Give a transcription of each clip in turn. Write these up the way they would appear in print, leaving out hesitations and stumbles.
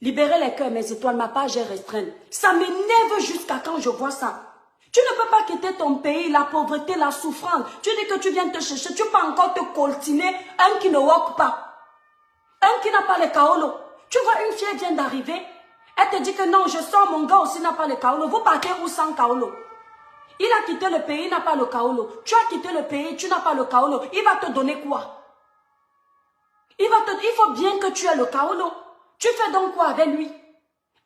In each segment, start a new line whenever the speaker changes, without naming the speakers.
Libérer les cœurs, mes étoiles, ma page est restreinte. Ça m'énerve jusqu'à quand je vois ça. Tu ne peux pas quitter ton pays, la pauvreté, la souffrance. Tu dis que tu viens te chercher, tu peux encore te coltiner un qui ne walk pas. Un qui n'a pas le kaolo. Tu vois, une fille vient d'arriver, elle te dit que non, je sors, mon gars aussi n'a pas le kaolo. Vous partez où sans kaolo? Il a quitté le pays, il n'a pas le kaolo. Tu as quitté le pays, tu n'as pas le kaolo. Il va te donner quoi? Il faut bien que tu aies le kaolo. Tu fais donc quoi avec lui?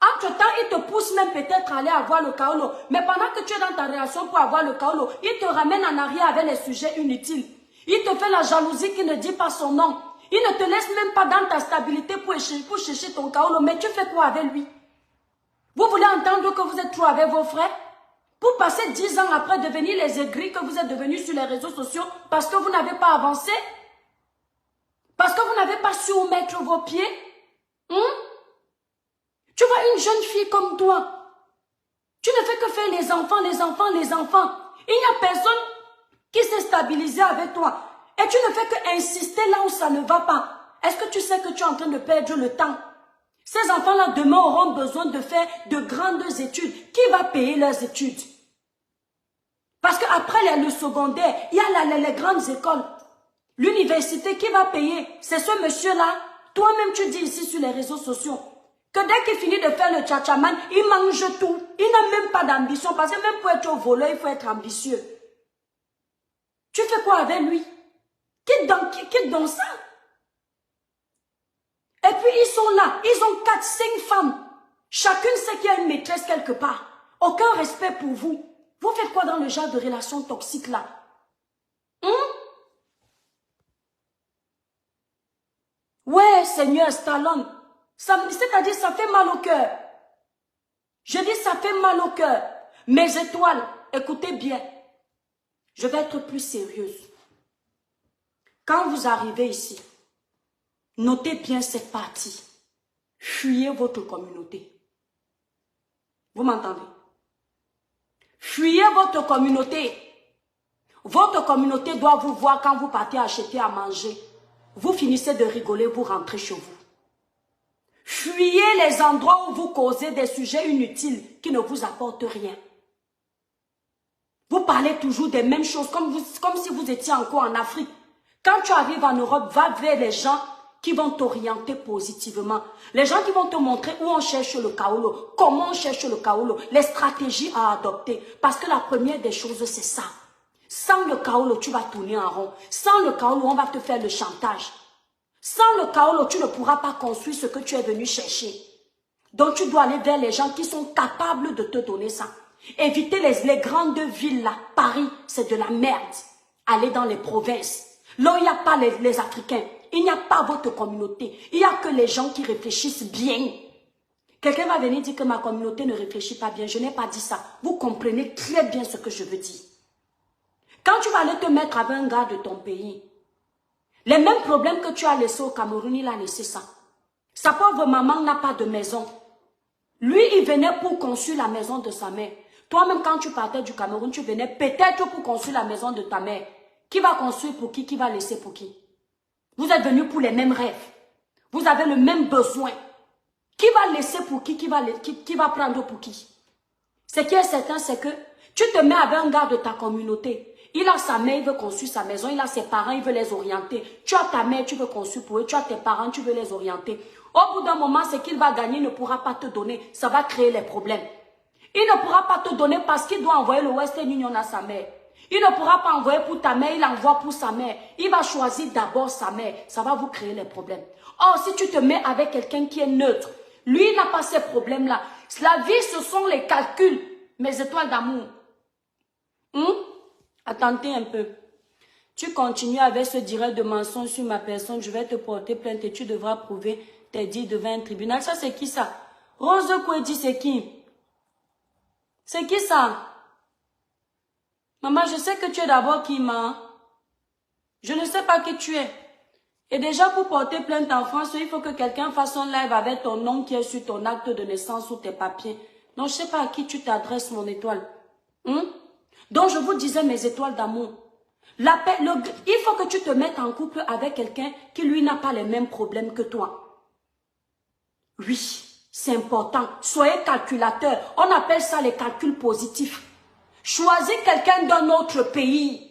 Entre-temps, il te pousse même peut-être à aller avoir le kaolo. Mais pendant que tu es dans ta relation pour avoir le kaolo, il te ramène en arrière avec les sujets inutiles. Il te fait la jalousie qui ne dit pas son nom. Il ne te laisse même pas dans ta stabilité pour chercher ton kaolo. Mais tu fais quoi avec lui? Vous voulez entendre que vous êtes trop avec vos frères? Pour passer 10 ans après devenir les aigris que vous êtes devenus sur les réseaux sociaux parce que vous n'avez pas avancé? Parce que vous n'avez pas su où mettre vos pieds? Tu vois une jeune fille comme toi, tu ne fais que faire les enfants, les enfants, les enfants. Il n'y a personne qui s'est stabilisé avec toi. Et tu ne fais que insister là où ça ne va pas. Est-ce que tu sais que tu es en train de perdre le temps? Ces enfants-là demain auront besoin de faire de grandes études. Qui va payer leurs études? Parce qu'après le secondaire, il y a les grandes écoles. L'université, qui va payer? C'est ce monsieur-là. Toi-même, tu dis ici sur les réseaux sociaux que dès qu'il finit de faire le tchatchaman, il mange tout. Il n'a même pas d'ambition. Parce que même pour être voleur, il faut être ambitieux. Tu fais quoi avec lui? Quitte dans ça. Et puis ils sont là. Ils ont 4, 5 femmes. Chacune sait qu'il y a une maîtresse quelque part. Aucun respect pour vous. Vous faites quoi dans le genre de relation toxique là? Ouais, Seigneur Stallone. C'est-à-dire, ça fait mal au cœur. Je dis, ça fait mal au cœur. Mes étoiles, écoutez bien. Je vais être plus sérieuse. Quand vous arrivez ici, notez bien cette partie. Fuyez votre communauté. Vous m'entendez? Fuyez votre communauté. Votre communauté doit vous voir quand vous partez acheter à manger. Vous finissez de rigoler, vous rentrez chez vous. Fuyez les endroits où vous causez des sujets inutiles qui ne vous apportent rien. Vous parlez toujours des mêmes choses comme si vous étiez encore en Afrique. Quand tu arrives en Europe, va vers les gens qui vont t'orienter positivement. Les gens qui vont te montrer où on cherche le kaolo, comment on cherche le kaolo, les stratégies à adopter. Parce que la première des choses, c'est ça. Sans le kaolo, tu vas tourner en rond. Sans le kaolo, on va te faire le chantage. Sans le kaolo, tu ne pourras pas construire ce que tu es venu chercher. Donc, tu dois aller vers les gens qui sont capables de te donner ça. Évitez les grandes villes là. Paris, c'est de la merde. Allez dans les provinces. Là, il n'y a pas les Africains. Il n'y a pas votre communauté. Il n'y a que les gens qui réfléchissent bien. Quelqu'un va venir dire que ma communauté ne réfléchit pas bien. Je n'ai pas dit ça. Vous comprenez très bien ce que je veux dire. Quand tu vas aller te mettre avec un gars de ton pays, les mêmes problèmes que tu as laissés au Cameroun, il a laissé ça. Sa pauvre maman n'a pas de maison. Lui, il venait pour construire la maison de sa mère. Toi-même, quand tu partais du Cameroun, tu venais peut-être pour construire la maison de ta mère. Qui va construire pour qui? Qui va laisser pour qui? Vous êtes venus pour les mêmes rêves. Vous avez le même besoin. Qui va laisser pour qui? Qui va prendre pour qui? Ce qui est certain, c'est que tu te mets avec un gars de ta communauté. Il a sa mère, il veut construire sa maison. Il a ses parents, il veut les orienter. Tu as ta mère, tu veux construire pour eux. Tu as tes parents, tu veux les orienter. Au bout d'un moment, ce qu'il va gagner, il ne pourra pas te donner. Ça va créer les problèmes. Il ne pourra pas te donner parce qu'il doit envoyer le Western Union à sa mère. Il ne pourra pas envoyer pour ta mère, il envoie pour sa mère. Il va choisir d'abord sa mère. Ça va vous créer les problèmes. Or, si tu te mets avec quelqu'un qui est neutre, lui, il n'a pas ces problèmes-là. La vie, ce sont les calculs. Mes étoiles d'amour. Attendez un peu. Tu continues avec ce direct de mensonge sur ma personne, je vais te porter plainte et tu devras prouver tes dits devant un tribunal. Ça, c'est qui ça? Rose Kwedi, c'est qui? C'est qui ça? Maman, je sais que tu es d'abord qui, maman. Je ne sais pas qui tu es. Et déjà, pour porter plainte en France, il faut que quelqu'un fasse un live avec ton nom qui est sur ton acte de naissance ou tes papiers. Donc, je ne sais pas à qui tu t'adresses, mon étoile. Donc, je vous disais mes étoiles d'amour. Il faut que tu te mettes en couple avec quelqu'un qui, lui, n'a pas les mêmes problèmes que toi. Oui. C'est important. Soyez calculateur. On appelle ça les calculs positifs. Choisissez quelqu'un d'un autre pays.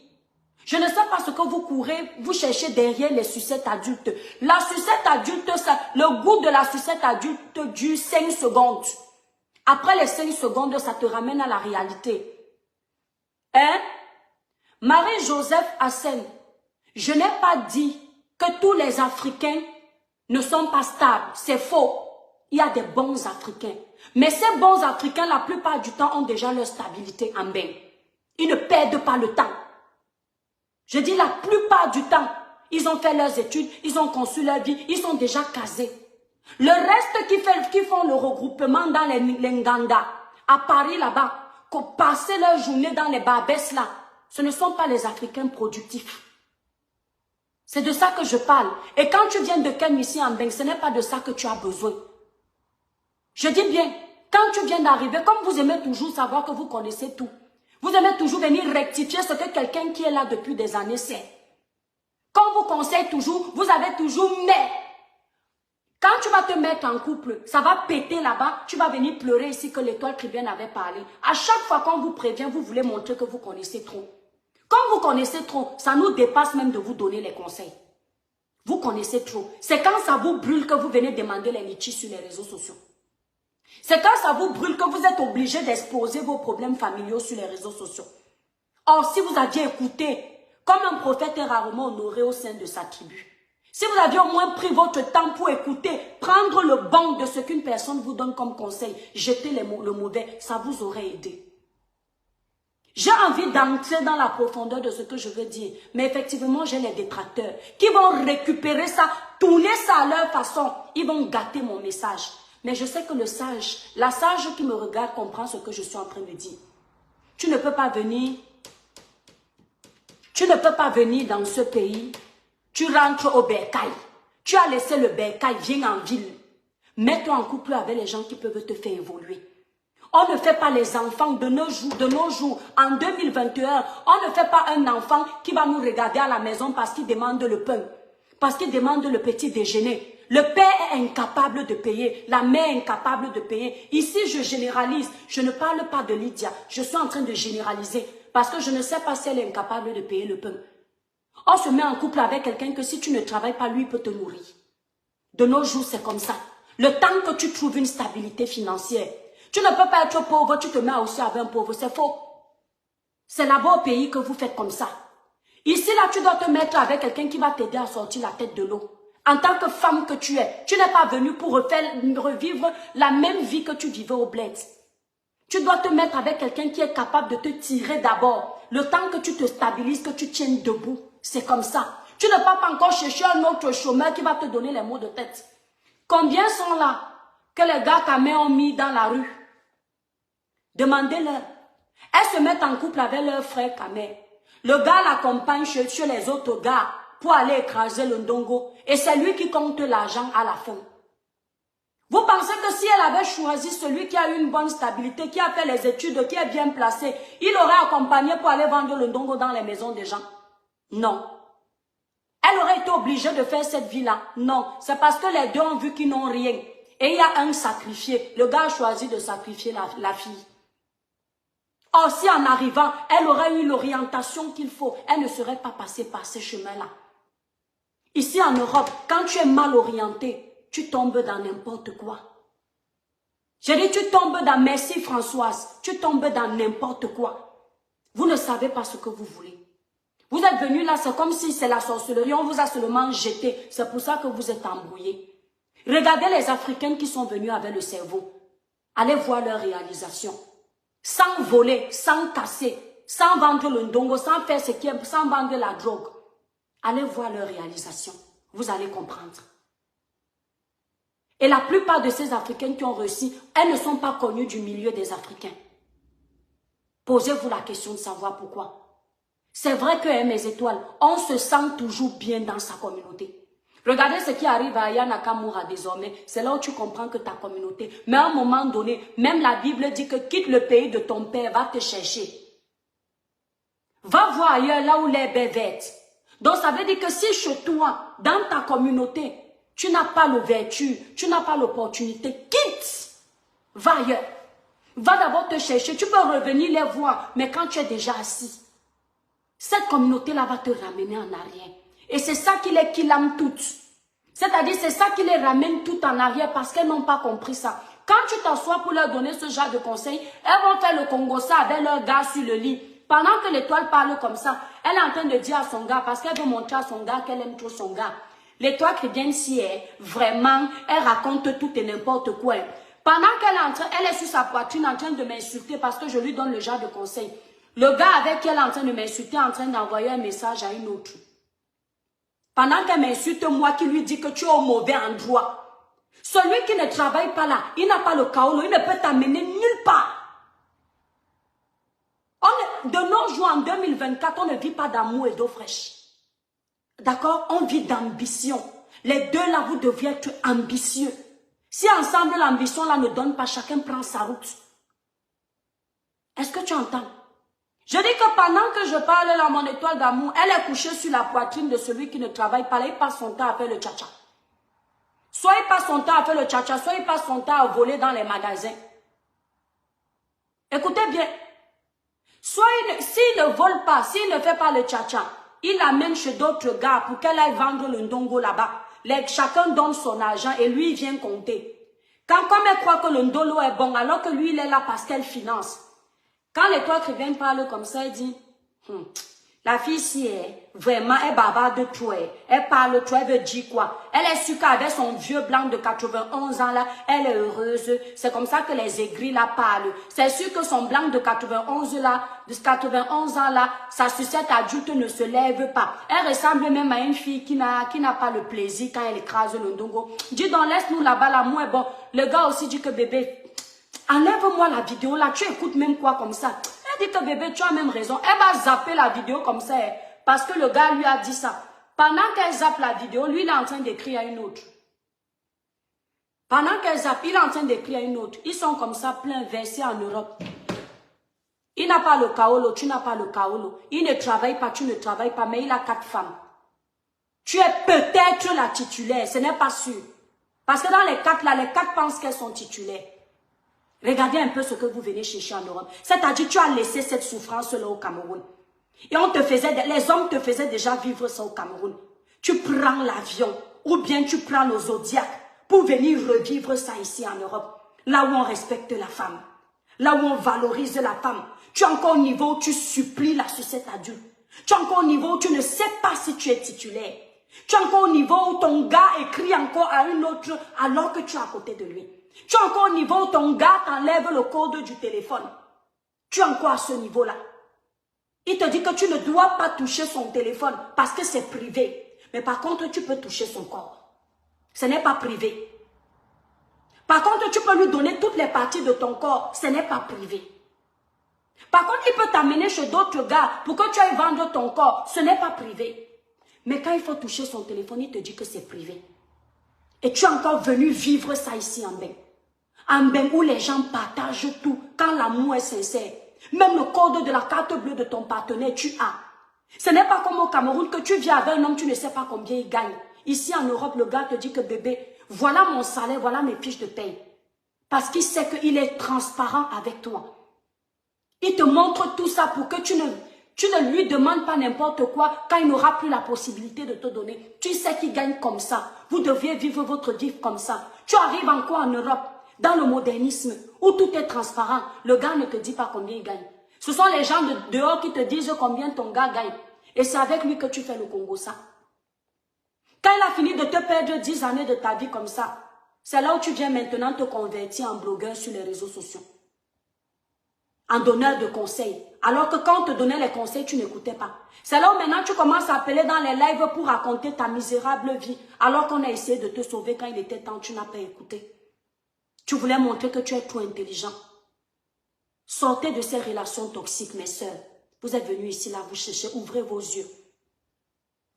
Je ne sais pas ce que vous courez, vous cherchez derrière les sucettes adultes. La sucette adulte, le goût de la sucette adulte dure 5 secondes. Après les 5 secondes, ça te ramène à la réalité. Hein? Marie-Joseph Hassen, je n'ai pas dit que tous les Africains ne sont pas stables. C'est faux. Il y a des bons Africains. Mais ces bons Africains, la plupart du temps, ont déjà leur stabilité en main. Ils ne perdent pas le temps. Je dis la plupart du temps, ils ont fait leurs études, ils ont conçu leur vie, ils sont déjà casés. Le reste qui font le regroupement dans les Nganda, à Paris là-bas, qui passent leur journée dans les barbesses là, ce ne sont pas les Africains productifs. C'est de ça que je parle. Et quand tu viens de Ken ici en Beng, ce n'est pas de ça que tu as besoin. Je dis bien, quand tu viens d'arriver, comme vous aimez toujours savoir que vous connaissez tout, vous aimez toujours venir rectifier ce que quelqu'un qui est là depuis des années sait. Quand on vous conseille toujours, vous avez toujours mais. Quand tu vas te mettre en couple, ça va péter là-bas, tu vas venir pleurer ici que l'étoile tribune avait parlé. À chaque fois qu'on vous prévient, vous voulez montrer que vous connaissez trop. Quand vous connaissez trop, ça nous dépasse même de vous donner les conseils. Vous connaissez trop. C'est quand ça vous brûle que vous venez demander les litchis sur les réseaux sociaux. C'est quand ça vous brûle que vous êtes obligé d'exposer vos problèmes familiaux sur les réseaux sociaux. Or, si vous aviez écouté, comme un prophète est rarement honoré au sein de sa tribu, si vous aviez au moins pris votre temps pour écouter, prendre le bon de ce qu'une personne vous donne comme conseil, jeter le mauvais, ça vous aurait aidé. J'ai envie d'entrer dans la profondeur de ce que je veux dire, mais effectivement, j'ai les détracteurs qui vont récupérer ça, tourner ça à leur façon, ils vont gâter mon message. Mais je sais que le sage, la sage qui me regarde comprend ce que je suis en train de dire. Tu ne peux pas venir dans ce pays, tu rentres au bercail, tu as laissé le bercail, viens en ville. Mets-toi en couple avec les gens qui peuvent te faire évoluer. On ne fait pas les enfants de nos jours, en 2021, on ne fait pas un enfant qui va nous regarder à la maison parce qu'il demande le pain, parce qu'il demande le petit déjeuner. Le père est incapable de payer, la mère est incapable de payer. Ici, je généralise, je ne parle pas de Lydia, je suis en train de généraliser parce que je ne sais pas si elle est incapable de payer le pain. On se met en couple avec quelqu'un que si tu ne travailles pas, lui peut te nourrir. De nos jours, c'est comme ça. Le temps que tu trouves une stabilité financière, tu ne peux pas être pauvre, tu te mets aussi avec un pauvre, c'est faux. C'est là-bas au pays que vous faites comme ça. Ici, là, tu dois te mettre avec quelqu'un qui va t'aider à sortir la tête de l'eau. En tant que femme que tu es, tu n'es pas venue pour revivre la même vie que tu vivais au bled. Tu dois te mettre avec quelqu'un qui est capable de te tirer d'abord. Le temps que tu te stabilises, que tu tiennes debout. C'est comme ça. Tu ne peux pas encore chercher un autre chômeur qui va te donner les maux de tête. Combien sont là que les gars camés ont mis dans la rue? Demandez-leur. Elles se mettent en couple avec leur frère camé. Le gars l'accompagne chez les autres gars pour aller écraser le ndongo. Et c'est lui qui compte l'argent à la fin. Vous pensez que si elle avait choisi celui qui a eu une bonne stabilité, qui a fait les études, qui est bien placé, il aurait accompagné pour aller vendre le ndongo dans les maisons des gens? Non. Elle aurait été obligée de faire cette vie-là? Non. C'est parce que les deux ont vu qu'ils n'ont rien. Et il y a un sacrifié. Le gars a choisi de sacrifier la fille. Or, si en arrivant, elle aurait eu l'orientation qu'il faut, elle ne serait pas passée par ces chemins-là. Ici en Europe, quand tu es mal orienté, tu tombes dans n'importe quoi. J'ai dit, tu tombes dans, merci Françoise, tu tombes dans n'importe quoi. Vous ne savez pas ce que vous voulez. Vous êtes venus là, c'est comme si c'est la sorcellerie, on vous a seulement jeté. C'est pour ça que vous êtes embrouillés. Regardez les Africains qui sont venus avec le cerveau. Allez voir leur réalisation. Sans voler, sans casser, sans vendre le ndongo, sans faire ce qui est, sans vendre la drogue. Allez voir leur réalisation. Vous allez comprendre. Et la plupart de ces Africains qui ont réussi, elles ne sont pas connues du milieu des Africains. Posez-vous la question de savoir pourquoi. C'est vrai que mes étoiles, on se sent toujours bien dans sa communauté. Regardez ce qui arrive à Aya Nakamura désormais. C'est là où tu comprends que ta communauté. Mais à un moment donné, même la Bible dit que quitte le pays de ton père, va te chercher. Va voir ailleurs là où l'herbe est verte. Donc ça veut dire que si chez toi, dans ta communauté, tu n'as pas l'ouverture, tu n'as pas l'opportunité, quitte. Va ailleurs. Va d'abord te chercher. Tu peux revenir les voir, mais quand tu es déjà assis, cette communauté-là va te ramener en arrière. Et c'est ça qui les kilame toutes. C'est-à-dire, c'est ça qui les ramène tout en arrière parce qu'elles n'ont pas compris ça. Quand tu t'assois pour leur donner ce genre de conseils, elles vont faire le Congo ça avec leur gars sur le lit. Pendant que l'étoile parle comme ça, elle est en train de dire à son gars, parce qu'elle veut montrer à son gars qu'elle aime trop son gars. L'étoile chrétienne, si elle, vraiment, elle raconte tout et n'importe quoi. Pendant qu'elle est en train, elle est sur sa poitrine en train de m'insulter parce que je lui donne le genre de conseil. Le gars avec qui elle est en train de m'insulter est en train d'envoyer un message à une autre. Pendant qu'elle m'insulte, moi qui lui dis que tu es au mauvais endroit. Celui qui ne travaille pas là, il n'a pas le kaolo, il ne peut t'amener nulle part. De nos jours, en 2024, on ne vit pas d'amour et d'eau fraîche. D'accord? On vit d'ambition. Les deux là, vous devez être ambitieux. Si ensemble, l'ambition là ne donne pas, chacun prend sa route. Est-ce que tu entends? Je dis que pendant que je parle là, mon étoile d'amour, elle est couchée sur la poitrine de celui qui ne travaille pas là, il passe son temps à faire le tcha-tcha. Soit il passe son temps à faire le tcha-tcha, soit il passe son temps à voler dans les magasins. Écoutez bien. Soit s'il ne vole pas, s'il ne fait pas le tcha-tcha, il l'amène chez d'autres gars pour qu'elle aille vendre le ndongo là-bas. Chacun donne son argent et lui il vient compter. Comme elle croit que le ndolo est bon, alors que lui il est là parce qu'elle finance. Quand l'étoile chrétienne parle comme ça, elle dit, la fille ici est vraiment, elle bavarde trop, elle parle trop, elle veut dire quoi? Elle est sûre qu'avec son vieux blanc de 91 ans là, elle est heureuse. C'est comme ça que les aigris là parlent. C'est sûr que son blanc de 91 là, de 91 ans là, sa sucette adulte ne se lève pas. Elle ressemble même à une fille qui n'a pas le plaisir quand elle écrase le ndongo. Dis donc, laisse-nous là-bas, l'amour est bon. Le gars aussi dit que bébé, enlève-moi la vidéo là, tu écoutes même quoi comme ça? Elle dit que bébé, tu as même raison. Elle va zapper la vidéo comme ça, parce que le gars lui a dit ça. Pendant qu'elle zappe la vidéo, lui il est en train d'écrire à une autre. Pendant qu'elle zappe, il est en train d'écrire à une autre. Ils sont comme ça plein versés en Europe. Il n'a pas le kaolo, tu n'as pas le kaolo. Il ne travaille pas, tu ne travailles pas, mais il a 4 femmes. Tu es peut-être la titulaire, ce n'est pas sûr. Parce que dans les 4 là, les 4 pensent qu'elles sont titulaires. Regardez un peu ce que vous venez chercher en Europe. C'est-à-dire, tu as laissé cette souffrance-là au Cameroun. Et les hommes te faisaient déjà vivre ça au Cameroun. Tu prends l'avion ou bien tu prends le Zodiac pour venir revivre ça ici en Europe. Là où on respecte la femme. Là où on valorise la femme. Tu es encore au niveau où tu supplies la sucette adulte. Tu es encore au niveau où tu ne sais pas si tu es titulaire. Tu es encore au niveau où ton gars écrit encore à une autre alors que tu es à côté de lui. Tu es encore au niveau où ton gars t'enlève le code du téléphone. Tu es encore à ce niveau-là. Il te dit que tu ne dois pas toucher son téléphone parce que c'est privé. Mais par contre, tu peux toucher son corps. Ce n'est pas privé. Par contre, tu peux lui donner toutes les parties de ton corps. Ce n'est pas privé. Par contre, il peut t'amener chez d'autres gars pour que tu ailles vendre ton corps. Ce n'est pas privé. Mais quand il faut toucher son téléphone, il te dit que c'est privé. Et tu es encore venu vivre ça ici en Bénin. En Bénin où les gens partagent tout quand l'amour est sincère. Même le code de la carte bleue de ton partenaire, tu as. Ce n'est pas comme au Cameroun que tu viens avec un homme, tu ne sais pas combien il gagne. Ici en Europe, le gars te dit que bébé, voilà mon salaire, voilà mes fiches de paye. Parce qu'il sait qu'il est transparent avec toi. Il te montre tout ça pour que tu ne lui demandes pas n'importe quoi quand il n'aura plus la possibilité de te donner. Tu sais qu'il gagne comme ça. Vous deviez vivre votre vie comme ça. Tu arrives encore en Europe, dans le modernisme, où tout est transparent. Le gars ne te dit pas combien il gagne. Ce sont les gens de dehors qui te disent combien ton gars gagne. Et c'est avec lui que tu fais le Congo ça. Quand il a fini de te perdre 10 années de ta vie comme ça, c'est là où tu viens maintenant te convertir en blogueur sur les réseaux sociaux. En donneur de conseils. Alors que quand on te donnait les conseils, tu n'écoutais pas. C'est là où maintenant tu commences à appeler dans les lives pour raconter ta misérable vie. Alors qu'on a essayé de te sauver quand il était temps, tu n'as pas écouté. Tu voulais montrer que tu es trop intelligent. Sortez de ces relations toxiques, mes sœurs. Vous êtes venus ici, là, vous cherchez, ouvrez vos yeux.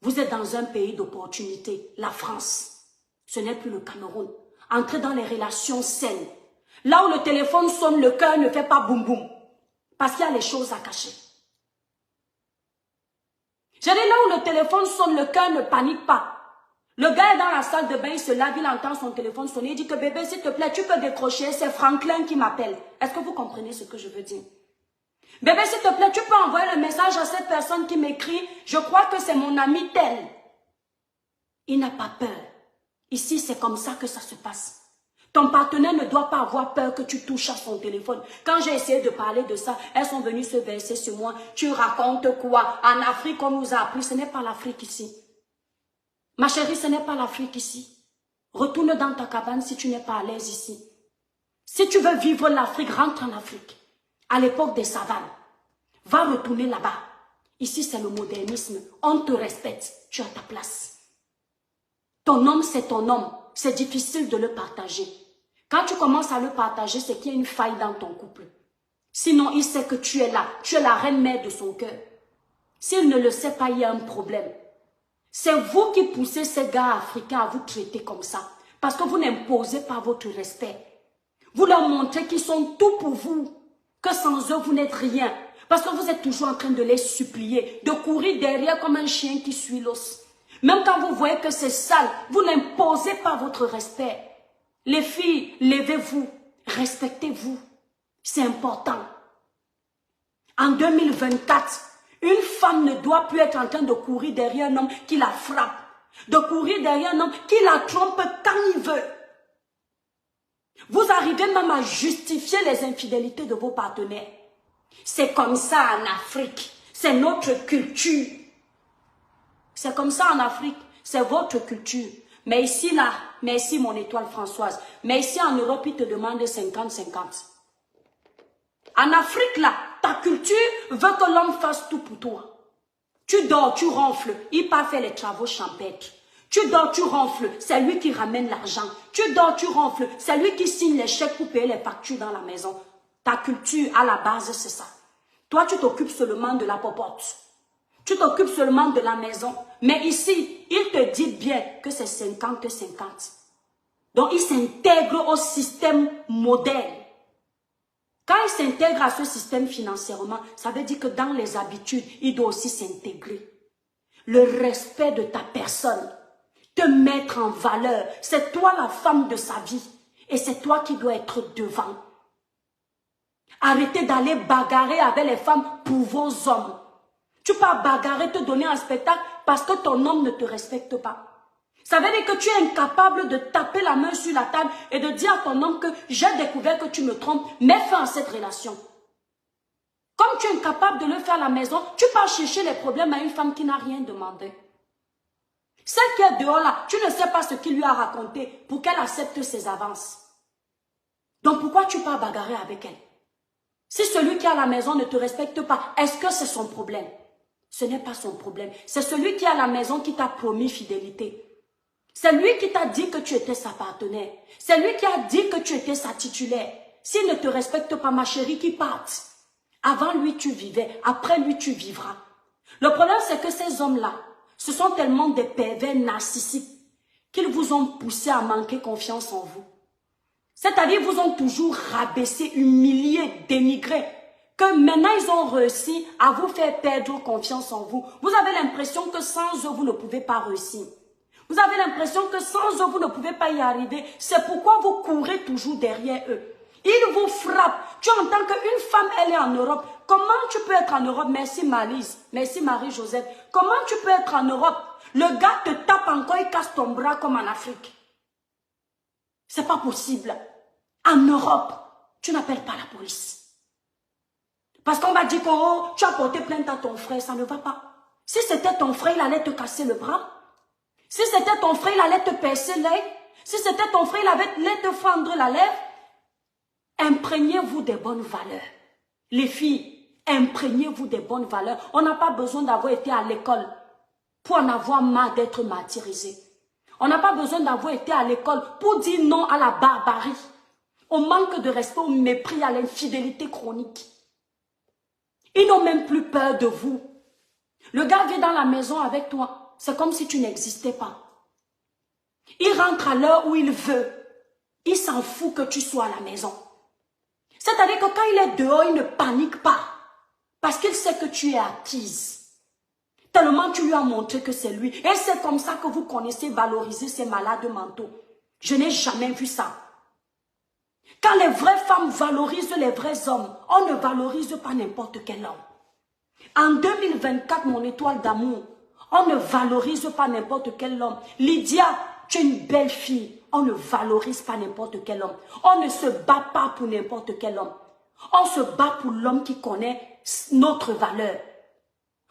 Vous êtes dans un pays d'opportunité, la France. Ce n'est plus le Cameroun. Entrez dans les relations saines. Là où le téléphone sonne, le cœur ne fait pas boum boum. Parce qu'il y a les choses à cacher. Je dis là où le téléphone sonne, le cœur ne panique pas. Le gars est dans la salle de bain, il se lave, il entend son téléphone sonner, il dit que bébé, s'il te plaît, tu peux décrocher, c'est Franklin qui m'appelle. Est-ce que vous comprenez ce que je veux dire? Bébé, s'il te plaît, tu peux envoyer le message à cette personne qui m'écrit, je crois que c'est mon ami tel. Il n'a pas peur. Ici, c'est comme ça que ça se passe. Ton partenaire ne doit pas avoir peur que tu touches à son téléphone. Quand j'ai essayé de parler de ça, elles sont venues se verser sur moi. Tu racontes quoi? En Afrique, on nous a appris, ce n'est pas l'Afrique ici. Ma chérie, ce n'est pas l'Afrique ici. Retourne dans ta cabane si tu n'es pas à l'aise ici. Si tu veux vivre l'Afrique, rentre en Afrique. À l'époque des savanes. Va retourner là-bas. Ici, c'est le modernisme. On te respecte. Tu as ta place. Ton homme, c'est ton homme. C'est difficile de le partager. Quand tu commences à le partager, c'est qu'il y a une faille dans ton couple. Sinon, il sait que tu es là. Tu es la reine-mère de son cœur. S'il ne le sait pas, il y a un problème. C'est vous qui poussez ces gars africains à vous traiter comme ça. Parce que vous n'imposez pas votre respect. Vous leur montrez qu'ils sont tout pour vous. Que sans eux, vous n'êtes rien. Parce que vous êtes toujours en train de les supplier. De courir derrière comme un chien qui suit l'os. Même quand vous voyez que c'est sale, vous n'imposez pas votre respect. Les filles, levez-vous. Respectez-vous. C'est important. En 2024, une femme ne doit plus être en train de courir derrière un homme qui la frappe. De courir derrière un homme qui la trompe quand il veut. Vous arrivez même à justifier les infidélités de vos partenaires. C'est comme ça en Afrique. C'est notre culture. C'est comme ça en Afrique. C'est votre culture. Mais ici, là, merci mon étoile Françoise. Mais ici en Europe, ils te demandent 50-50. En Afrique, là, ta culture veut que l'homme fasse tout pour toi. Tu dors, tu ronfles, il part faire les travaux champêtres. Tu dors, tu ronfles, c'est lui qui ramène l'argent. Tu dors, tu ronfles, c'est lui qui signe les chèques pour payer les factures dans la maison. Ta culture, à la base, c'est ça. Toi, tu t'occupes seulement de la popote. Tu t'occupes seulement de la maison. Mais ici, il te dit bien que c'est 50-50. Donc, il s'intègre au système modèle. Quand il s'intègre à ce système financièrement, ça veut dire que dans les habitudes, il doit aussi s'intégrer. Le respect de ta personne, te mettre en valeur, c'est toi la femme de sa vie. Et c'est toi qui dois être devant. Arrêtez d'aller bagarrer avec les femmes pour vos hommes. Tu peux bagarrer, te donner un spectacle parce que ton homme ne te respecte pas. Ça veut dire que tu es incapable de taper la main sur la table et de dire à ton homme que j'ai découvert que tu me trompes, mets fin à cette relation. Comme tu es incapable de le faire à la maison, tu pars chercher les problèmes à une femme qui n'a rien demandé. Celle qui est dehors là, tu ne sais pas ce qu'il lui a raconté pour qu'elle accepte ses avances. Donc pourquoi tu pars bagarrer avec elle? Si celui qui est à la maison ne te respecte pas, est-ce que c'est son problème? Ce n'est pas son problème. C'est celui qui est à la maison qui t'a promis fidélité. C'est lui qui t'a dit que tu étais sa partenaire. C'est lui qui a dit que tu étais sa titulaire. S'il ne te respecte pas, ma chérie, qu'il parte. Avant lui, tu vivais. Après lui, tu vivras. Le problème, c'est que ces hommes-là, ce sont tellement des pervers narcissiques qu'ils vous ont poussé à manquer confiance en vous. C'est-à-dire, ils vous ont toujours rabaissé, humilié, dénigré. Que maintenant, ils ont réussi à vous faire perdre confiance en vous. Vous avez l'impression que sans eux, vous ne pouvez pas réussir. Vous avez l'impression que sans eux, vous ne pouvez pas y arriver. C'est pourquoi vous courez toujours derrière eux. Ils vous frappent. Tu entends qu'une femme, elle est en Europe. Comment tu peux être en Europe? Merci Malise. Merci Marie-Joseph. Comment tu peux être en Europe? Le gars te tape encore et casse ton bras comme en Afrique. C'est pas possible. En Europe, tu n'appelles pas la police. Parce qu'on va dire que oh, tu as porté plainte à ton frère, ça ne va pas. Si c'était ton frère, il allait te casser le bras. Si c'était ton frère, il allait te percer l'œil. Si c'était ton frère, il allait te fendre la lèvre. Imprégnez-vous des bonnes valeurs. Les filles, imprégnez-vous des bonnes valeurs. On n'a pas besoin d'avoir été à l'école pour en avoir marre d'être martyrisé. On n'a pas besoin d'avoir été à l'école pour dire non à la barbarie, au manque de respect, au mépris, à l'infidélité chronique. Ils n'ont même plus peur de vous. Le gars vient dans la maison avec toi. C'est comme si tu n'existais pas. Il rentre à l'heure où il veut. Il s'en fout que tu sois à la maison. C'est-à-dire que quand il est dehors, il ne panique pas. Parce qu'il sait que tu es acquise. Tellement tu lui as montré que c'est lui. Et c'est comme ça que vous connaissez valoriser ces malades mentaux. Je n'ai jamais vu ça. Quand les vraies femmes valorisent les vrais hommes, on ne valorise pas n'importe quel homme. En 2024, mon étoile d'amour, on ne valorise pas n'importe quel homme. Lydia, tu es une belle fille. On ne valorise pas n'importe quel homme. On ne se bat pas pour n'importe quel homme. On se bat pour l'homme qui connaît notre valeur.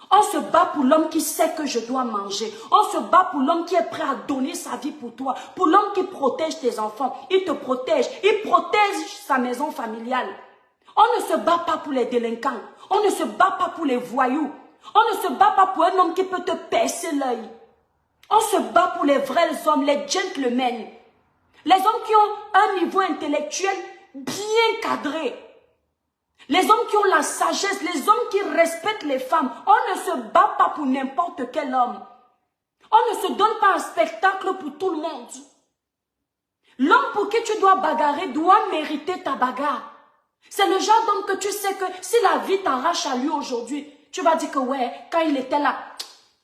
On se bat pour l'homme qui sait que je dois manger. On se bat pour l'homme qui est prêt à donner sa vie pour toi. Pour l'homme qui protège tes enfants. Il te protège. Il protège sa maison familiale. On ne se bat pas pour les délinquants. On ne se bat pas pour les voyous. On ne se bat pas pour un homme qui peut te percer l'œil. On se bat pour les vrais hommes, les gentlemen. Les hommes qui ont un niveau intellectuel bien cadré. Les hommes qui ont la sagesse, les hommes qui respectent les femmes. On ne se bat pas pour n'importe quel homme. On ne se donne pas un spectacle pour tout le monde. L'homme pour qui tu dois bagarrer doit mériter ta bagarre. C'est le genre d'homme que tu sais que si la vie t'arrache à lui aujourd'hui, tu vas dire que ouais, quand il était là,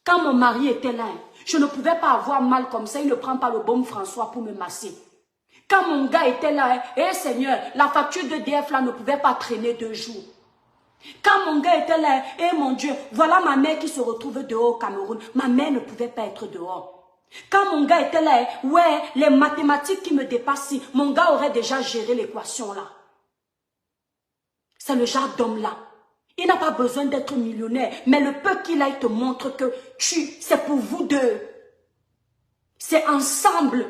quand mon mari était là, je ne pouvais pas avoir mal comme ça, il ne prend pas le baume François pour me masser. Quand mon gars était là, Seigneur, la facture de DF là ne pouvait pas traîner 2 jours. Quand mon gars était là, mon Dieu, voilà ma mère qui se retrouve dehors au Cameroun. Ma mère ne pouvait pas être dehors. Quand mon gars était là, ouais, les mathématiques qui me dépassent, mon gars aurait déjà géré l'équation là. C'est le genre d'homme là. Il n'a pas besoin d'être millionnaire, mais le peu qu'il a, il te montre que c'est pour vous deux. C'est ensemble.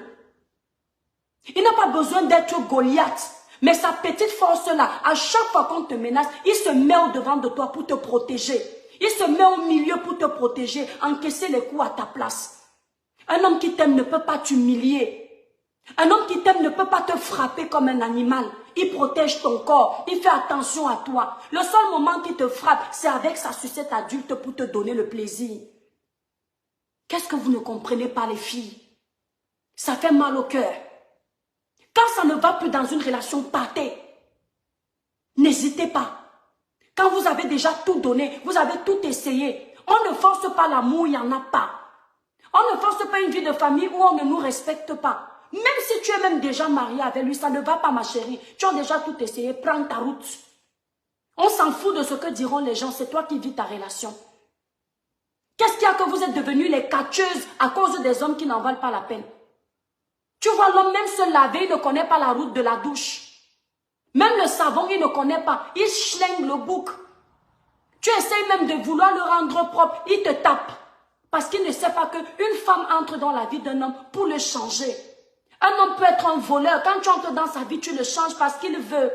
Il n'a pas besoin d'être Goliath, mais sa petite force-là, à chaque fois qu'on te menace, il se met au-devant de toi pour te protéger. Il se met au milieu pour te protéger, encaisser les coups à ta place. Un homme qui t'aime ne peut pas t'humilier. Un homme qui t'aime ne peut pas te frapper comme un animal. Il protège ton corps, il fait attention à toi. Le seul moment qu'il te frappe, c'est avec sa sucette adulte pour te donner le plaisir. Qu'est-ce que vous ne comprenez pas les filles? Ça fait mal au cœur. Quand ça ne va plus dans une relation, partez. N'hésitez pas. Quand vous avez déjà tout donné, vous avez tout essayé. On ne force pas l'amour, il n'y en a pas. On ne force pas une vie de famille où on ne nous respecte pas. Même si tu es même déjà marié avec lui, ça ne va pas ma chérie. Tu as déjà tout essayé, prends ta route. On s'en fout de ce que diront les gens, c'est toi qui vis ta relation. Qu'est-ce qu'il y a que vous êtes devenus les catcheuses à cause des hommes qui n'en valent pas la peine? Tu vois l'homme même se laver, il ne connaît pas la route de la douche. Même le savon, il ne connaît pas. Il schlingue le bouc. Tu essayes même de vouloir le rendre propre, il te tape. Parce qu'il ne sait pas qu'une femme entre dans la vie d'un homme pour le changer. Un homme peut être un voleur. Quand tu entres dans sa vie, tu le changes parce qu'il veut.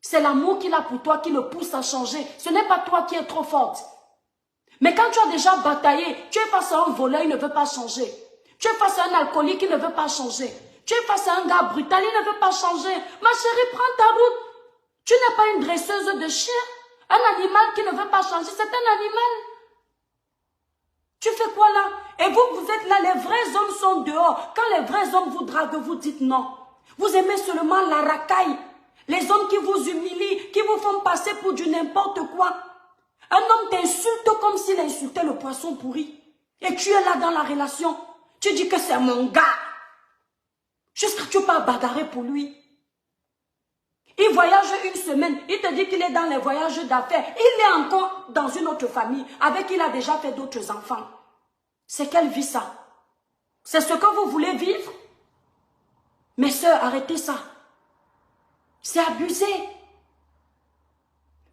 C'est l'amour qu'il a pour toi qui le pousse à changer. Ce n'est pas toi qui es trop forte. Mais quand tu as déjà bataillé, tu es face à un voleur, il ne veut pas changer. Tu es face à un alcoolique, il ne veut pas changer. Tu es face à un gars brutal, il ne veut pas changer. Ma chérie, prends ta route. Tu n'es pas une dresseuse de chien. Un animal qui ne veut pas changer, c'est un animal. Tu fais quoi là? Et vous, vous êtes là, les vrais hommes sont dehors. Quand les vrais hommes vous draguent, vous dites non. Vous aimez seulement la racaille. Les hommes qui vous humilient, qui vous font passer pour du n'importe quoi. Un homme t'insulte comme s'il insultait le poisson pourri. Et tu es là dans la relation. Tu dis que c'est mon gars. Jusqu'à tu pas bagarrer pour lui. Il voyage une semaine. Il te dit qu'il est dans les voyages d'affaires. Il est encore dans une autre famille avec qui il a déjà fait d'autres enfants. C'est quelle vie ça? C'est ce que vous voulez vivre? Mes sœurs, arrêtez ça. C'est abusé.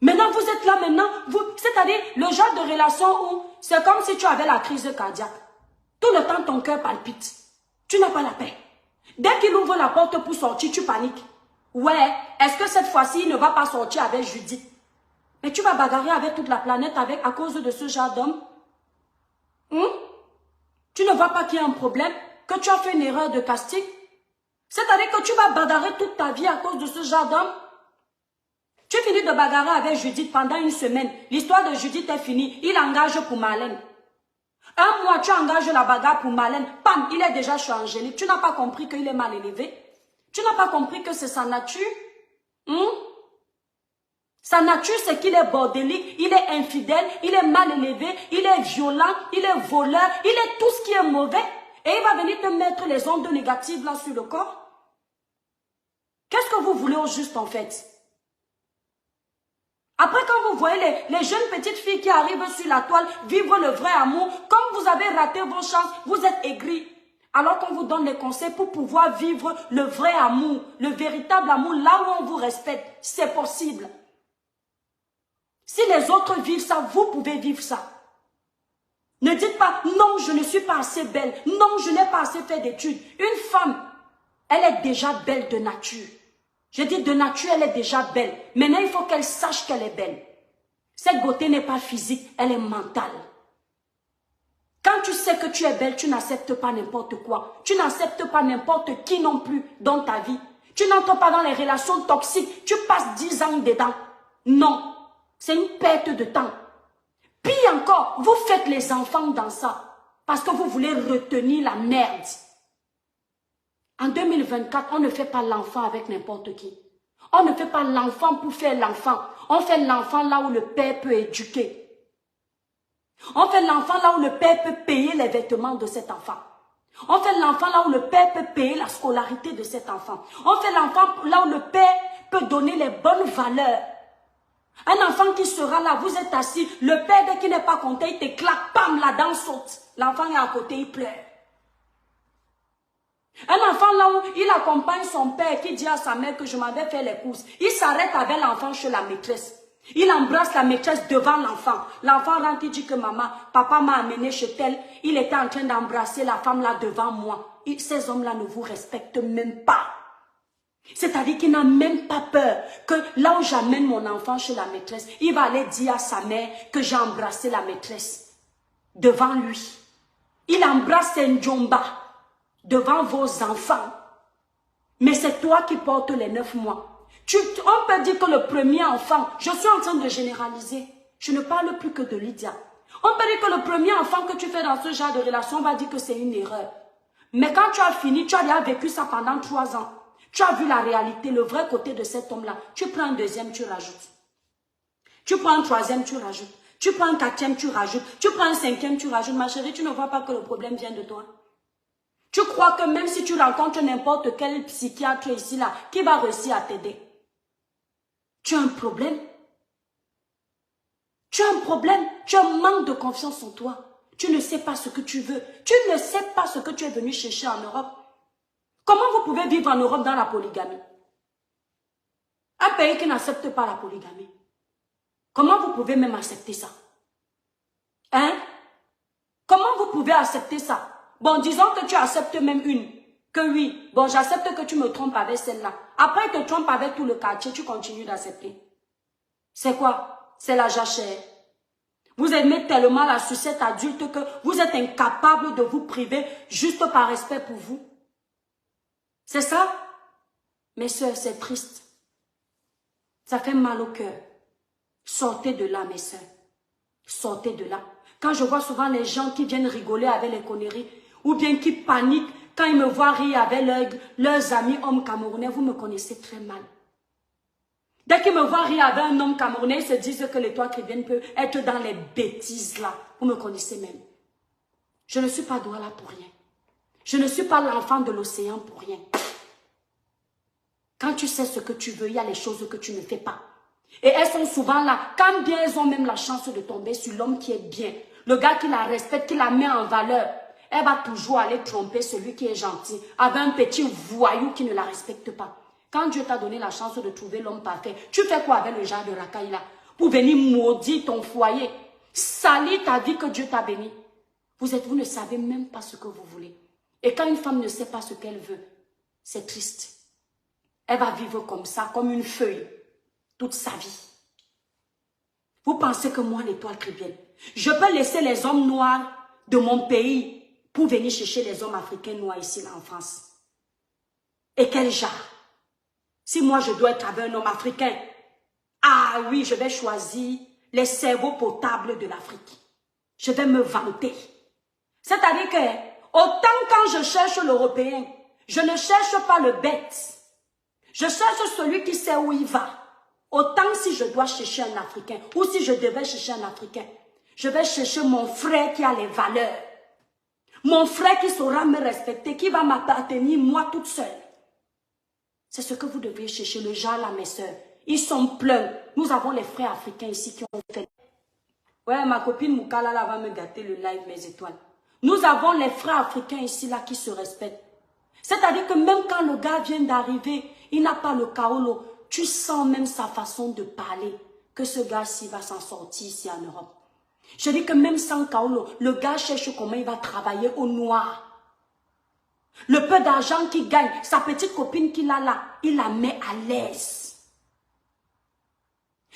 Maintenant, vous êtes là maintenant. C'est-à-dire le genre de relation où c'est comme si tu avais la crise cardiaque. Tout le temps, ton cœur palpite. Tu n'as pas la paix. Dès qu'il ouvre la porte pour sortir, tu paniques. Ouais, est-ce que cette fois-ci, il ne va pas sortir avec Judith? Mais tu vas bagarrer avec toute la planète à cause de ce genre d'homme? Tu ne vois pas qu'il y a un problème? Que tu as fait une erreur de casting? C'est-à-dire que tu vas bagarrer toute ta vie à cause de ce genre d'homme? Tu finis de bagarrer avec Judith pendant une semaine. L'histoire de Judith est finie. Il engage pour Marlène. Un mois, tu engages la bagarre pour Marlène. Pam, il est déjà chez Angélique. Tu n'as pas compris qu'il est mal élevé? Tu n'as pas compris que c'est sa nature? Sa nature, c'est qu'il est bordélique, il est infidèle, il est mal élevé, il est violent, il est voleur, il est tout ce qui est mauvais. Et il va venir te mettre les ondes négatives là sur le corps. Qu'est-ce que vous voulez au juste en fait? Après, quand vous voyez les jeunes petites filles qui arrivent sur la toile, vivre le vrai amour, comme vous avez raté vos chances, vous êtes aigris. Alors qu'on vous donne les conseils pour pouvoir vivre le vrai amour, le véritable amour, là où on vous respecte, c'est possible. Si les autres vivent ça, vous pouvez vivre ça. Ne dites pas, non, je ne suis pas assez belle, non, je n'ai pas assez fait d'études. Une femme, elle est déjà belle de nature. Je dis de nature, elle est déjà belle. Maintenant, il faut qu'elle sache qu'elle est belle. Cette beauté n'est pas physique, elle est mentale. Quand tu sais que tu es belle, tu n'acceptes pas n'importe quoi. Tu n'acceptes pas n'importe qui non plus dans ta vie. Tu n'entres pas dans les relations toxiques. Tu passes 10 ans dedans. Non. C'est une perte de temps. Puis encore, vous faites les enfants dans ça. Parce que vous voulez retenir la merde. En 2024, on ne fait pas l'enfant avec n'importe qui. On ne fait pas l'enfant pour faire l'enfant. On fait l'enfant là où le père peut éduquer. On fait l'enfant là où le père peut payer les vêtements de cet enfant. On fait l'enfant là où le père peut payer la scolarité de cet enfant. On fait l'enfant là où le père peut donner les bonnes valeurs. Un enfant qui sera là, vous êtes assis, le père dès qu'il n'est pas content, il te claque, pam, la dent saute. L'enfant est à côté, il pleure. Un enfant là où il accompagne son père qui dit à sa mère que je m'avais fait les courses. Il s'arrête avec l'enfant chez la maîtresse. Il embrasse la maîtresse devant l'enfant. L'enfant rentre, il dit que maman, papa m'a amené chez elle. Il était en train d'embrasser la femme là devant moi. Ces hommes-là ne vous respectent même pas. C'est-à-dire qu'il n'a même pas peur que là où j'amène mon enfant chez la maîtresse, il va aller dire à sa mère que j'ai embrassé la maîtresse devant lui. Il embrasse Ndjomba devant vos enfants. Mais c'est toi qui portes les 9 mois. On peut dire que le premier enfant, je suis en train de généraliser. Je ne parle plus que de Lydia. On peut dire que le premier enfant que tu fais dans ce genre de relation, on va dire que c'est une erreur. Mais quand tu as fini, tu as déjà vécu ça pendant 3 ans. Tu as vu la réalité, le vrai côté de cet homme-là. Tu prends un deuxième, tu rajoutes. Tu prends un troisième, tu rajoutes. Tu prends un quatrième, tu rajoutes. Tu prends un cinquième, tu rajoutes. Ma chérie, tu ne vois pas que le problème vient de toi. Tu crois que même si tu rencontres n'importe quel psychiatre ici, là, qui va réussir à t'aider? Tu as un problème. Tu as un problème. Tu as un manque de confiance en toi. Tu ne sais pas ce que tu veux. Tu ne sais pas ce que tu es venu chercher en Europe. Comment vous pouvez vivre en Europe dans la polygamie? Un pays qui n'accepte pas la polygamie. Comment vous pouvez même accepter ça? Hein? Comment vous pouvez accepter ça? Bon, disons que tu acceptes même une. Que oui, bon, j'accepte que tu me trompes avec celle-là. Après, tu te trompes avec tout le quartier, tu continues d'accepter. C'est quoi? C'est la jachère. Vous aimez tellement la sucette adulte que vous êtes incapable de vous priver juste par respect pour vous. C'est ça? Mes soeurs, c'est triste. Ça fait mal au cœur. Sortez de là, mes soeurs. Sortez de là. Quand je vois souvent les gens qui viennent rigoler avec les conneries, ou bien qui paniquent quand ils me voient rire avec leurs amis hommes camerounais, vous me connaissez très mal. Dès qu'ils me voient rire avec un homme camerounais, ils se disent que l'étoile chrétienne peut être dans les bêtises là. Vous me connaissez même. Je ne suis pas Douala pour rien. Je ne suis pas l'enfant de l'océan pour rien. Quand tu sais ce que tu veux, il y a les choses que tu ne fais pas. Et elles sont souvent là. Quand bien elles ont même la chance de tomber sur l'homme qui est bien. Le gars qui la respecte, qui la met en valeur. Elle va toujours aller tromper celui qui est gentil. Avec un petit voyou qui ne la respecte pas. Quand Dieu t'a donné la chance de trouver l'homme parfait, tu fais quoi avec le genre de racaille là? Pour venir maudire ton foyer. Salir ta vie que Dieu t'a béni. Vous ne savez même pas ce que vous voulez. Et quand une femme ne sait pas ce qu'elle veut, c'est triste. Elle va vivre comme ça, comme une feuille, toute sa vie. Vous pensez que moi, l'étoile chrétienne, je peux laisser les hommes noirs de mon pays pour venir chercher les hommes africains noirs ici, là, en France? Et quel genre? Si moi, je dois être avec un homme africain, ah oui, je vais choisir les cerveaux potables de l'Afrique. Je vais me vanter. C'est-à-dire que, autant quand je cherche l'Européen, je ne cherche pas le bête. Je cherche celui qui sait où il va. Autant si je dois chercher un Africain, ou si je devais chercher un Africain, je vais chercher mon frère qui a les valeurs. Mon frère qui saura me respecter, qui va m'appartenir moi toute seule. C'est ce que vous devez chercher, le genre là, mes soeurs. Ils sont pleins. Nous avons les frères africains ici qui ont fait. Ouais, ma copine Moukala là va me gâter le live, mes étoiles. Nous avons les frères africains ici là qui se respectent. C'est-à-dire que même quand le gars vient d'arriver, il n'a pas le kaolo. Tu sens même sa façon de parler que ce gars-ci va s'en sortir ici en Europe. Je dis que même sans kaolo, le gars cherche comment il va travailler au noir. Le peu d'argent qu'il gagne, sa petite copine qu'il a là, il la met à l'aise.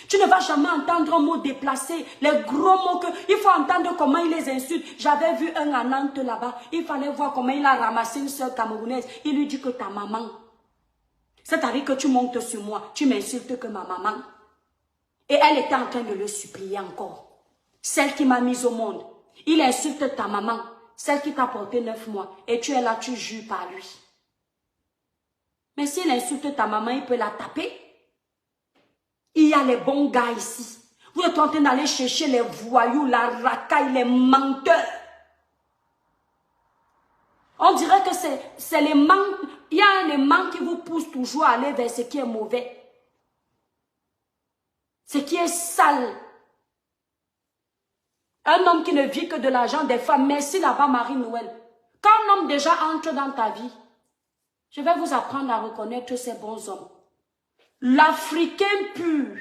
Tu ne vas jamais entendre un mot déplacé, les gros mots que... Il faut entendre comment il les insulte. J'avais vu un à Nantes là-bas, il fallait voir comment il a ramassé une soeur camerounaise. Il lui dit que ta maman. C'est-à-dire que tu montes sur moi, tu m'insultes que ma maman. Et elle était en train de le supplier encore. Celle qui m'a mise au monde. Il insulte ta maman, celle qui t'a porté 9 mois. Et tu es là, tu jures par lui. Mais s'il insulte ta maman, il peut la taper. Il y a les bons gars ici. Vous êtes en train d'aller chercher les voyous, la racaille, les menteurs. On dirait que c'est les manques. Il y a un élément qui vous pousse toujours à aller vers ce qui est mauvais. Ce qui est sale. Un homme qui ne vit que de l'argent des femmes. Merci là-bas Marie-Noël. Quand un homme déjà entre dans ta vie, je vais vous apprendre à reconnaître ces bons hommes. L'Africain pur,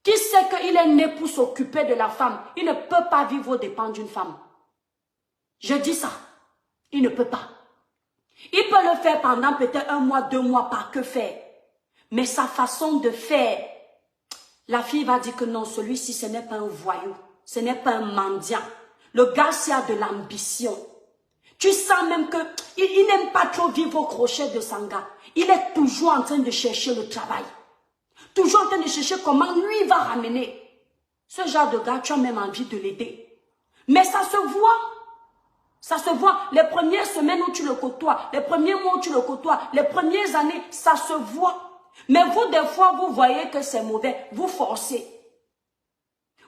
qui sait qu'il est né pour s'occuper de la femme, il ne peut pas vivre aux dépens d'une femme. Je dis ça. Il ne peut pas. Il peut le faire pendant peut-être 1 mois, 2 mois, pas que faire. Mais sa façon de faire, la fille va dire que non, celui-ci, ce n'est pas un voyou. Ce n'est pas un mendiant. Le gars, s'il a de l'ambition. Tu sens même que il n'aime pas trop vivre au crochet de Sanga. Il est toujours en train de chercher le travail. Toujours en train de chercher comment lui va ramener. Ce genre de gars, tu as même envie de l'aider. Mais ça se voit. Ça se voit. Les premières semaines où tu le côtoies, les premiers mois où tu le côtoies, les premières années, ça se voit. Mais vous, des fois, vous voyez que c'est mauvais. Vous forcez.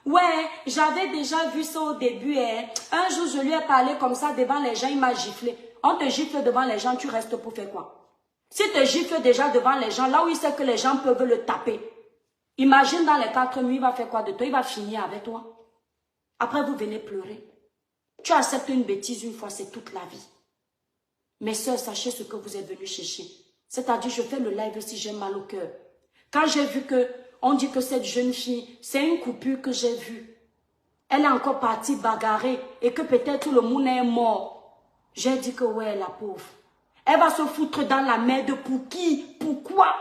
Ouais, j'avais déjà vu ça au début. Un jour, je lui ai parlé comme ça devant les gens, il m'a giflé. On te gifle devant les gens, tu restes pour faire quoi? Si tu te gifles déjà devant les gens, là où il sait que les gens peuvent le taper, imagine dans les 4 nuits, il va faire quoi de toi? Il va finir avec toi. Après, vous venez pleurer. Tu acceptes une bêtise une fois, c'est toute la vie. Mes soeurs, sachez ce que vous êtes venus chercher. C'est-à-dire, je fais le live si j'ai mal au cœur. Quand j'ai vu que, on dit que cette jeune fille, c'est une coupure que j'ai vue. Elle est encore partie bagarrer et que peut-être le monde est mort. J'ai dit que ouais, la pauvre. Elle va se foutre dans la merde pour qui? Pourquoi?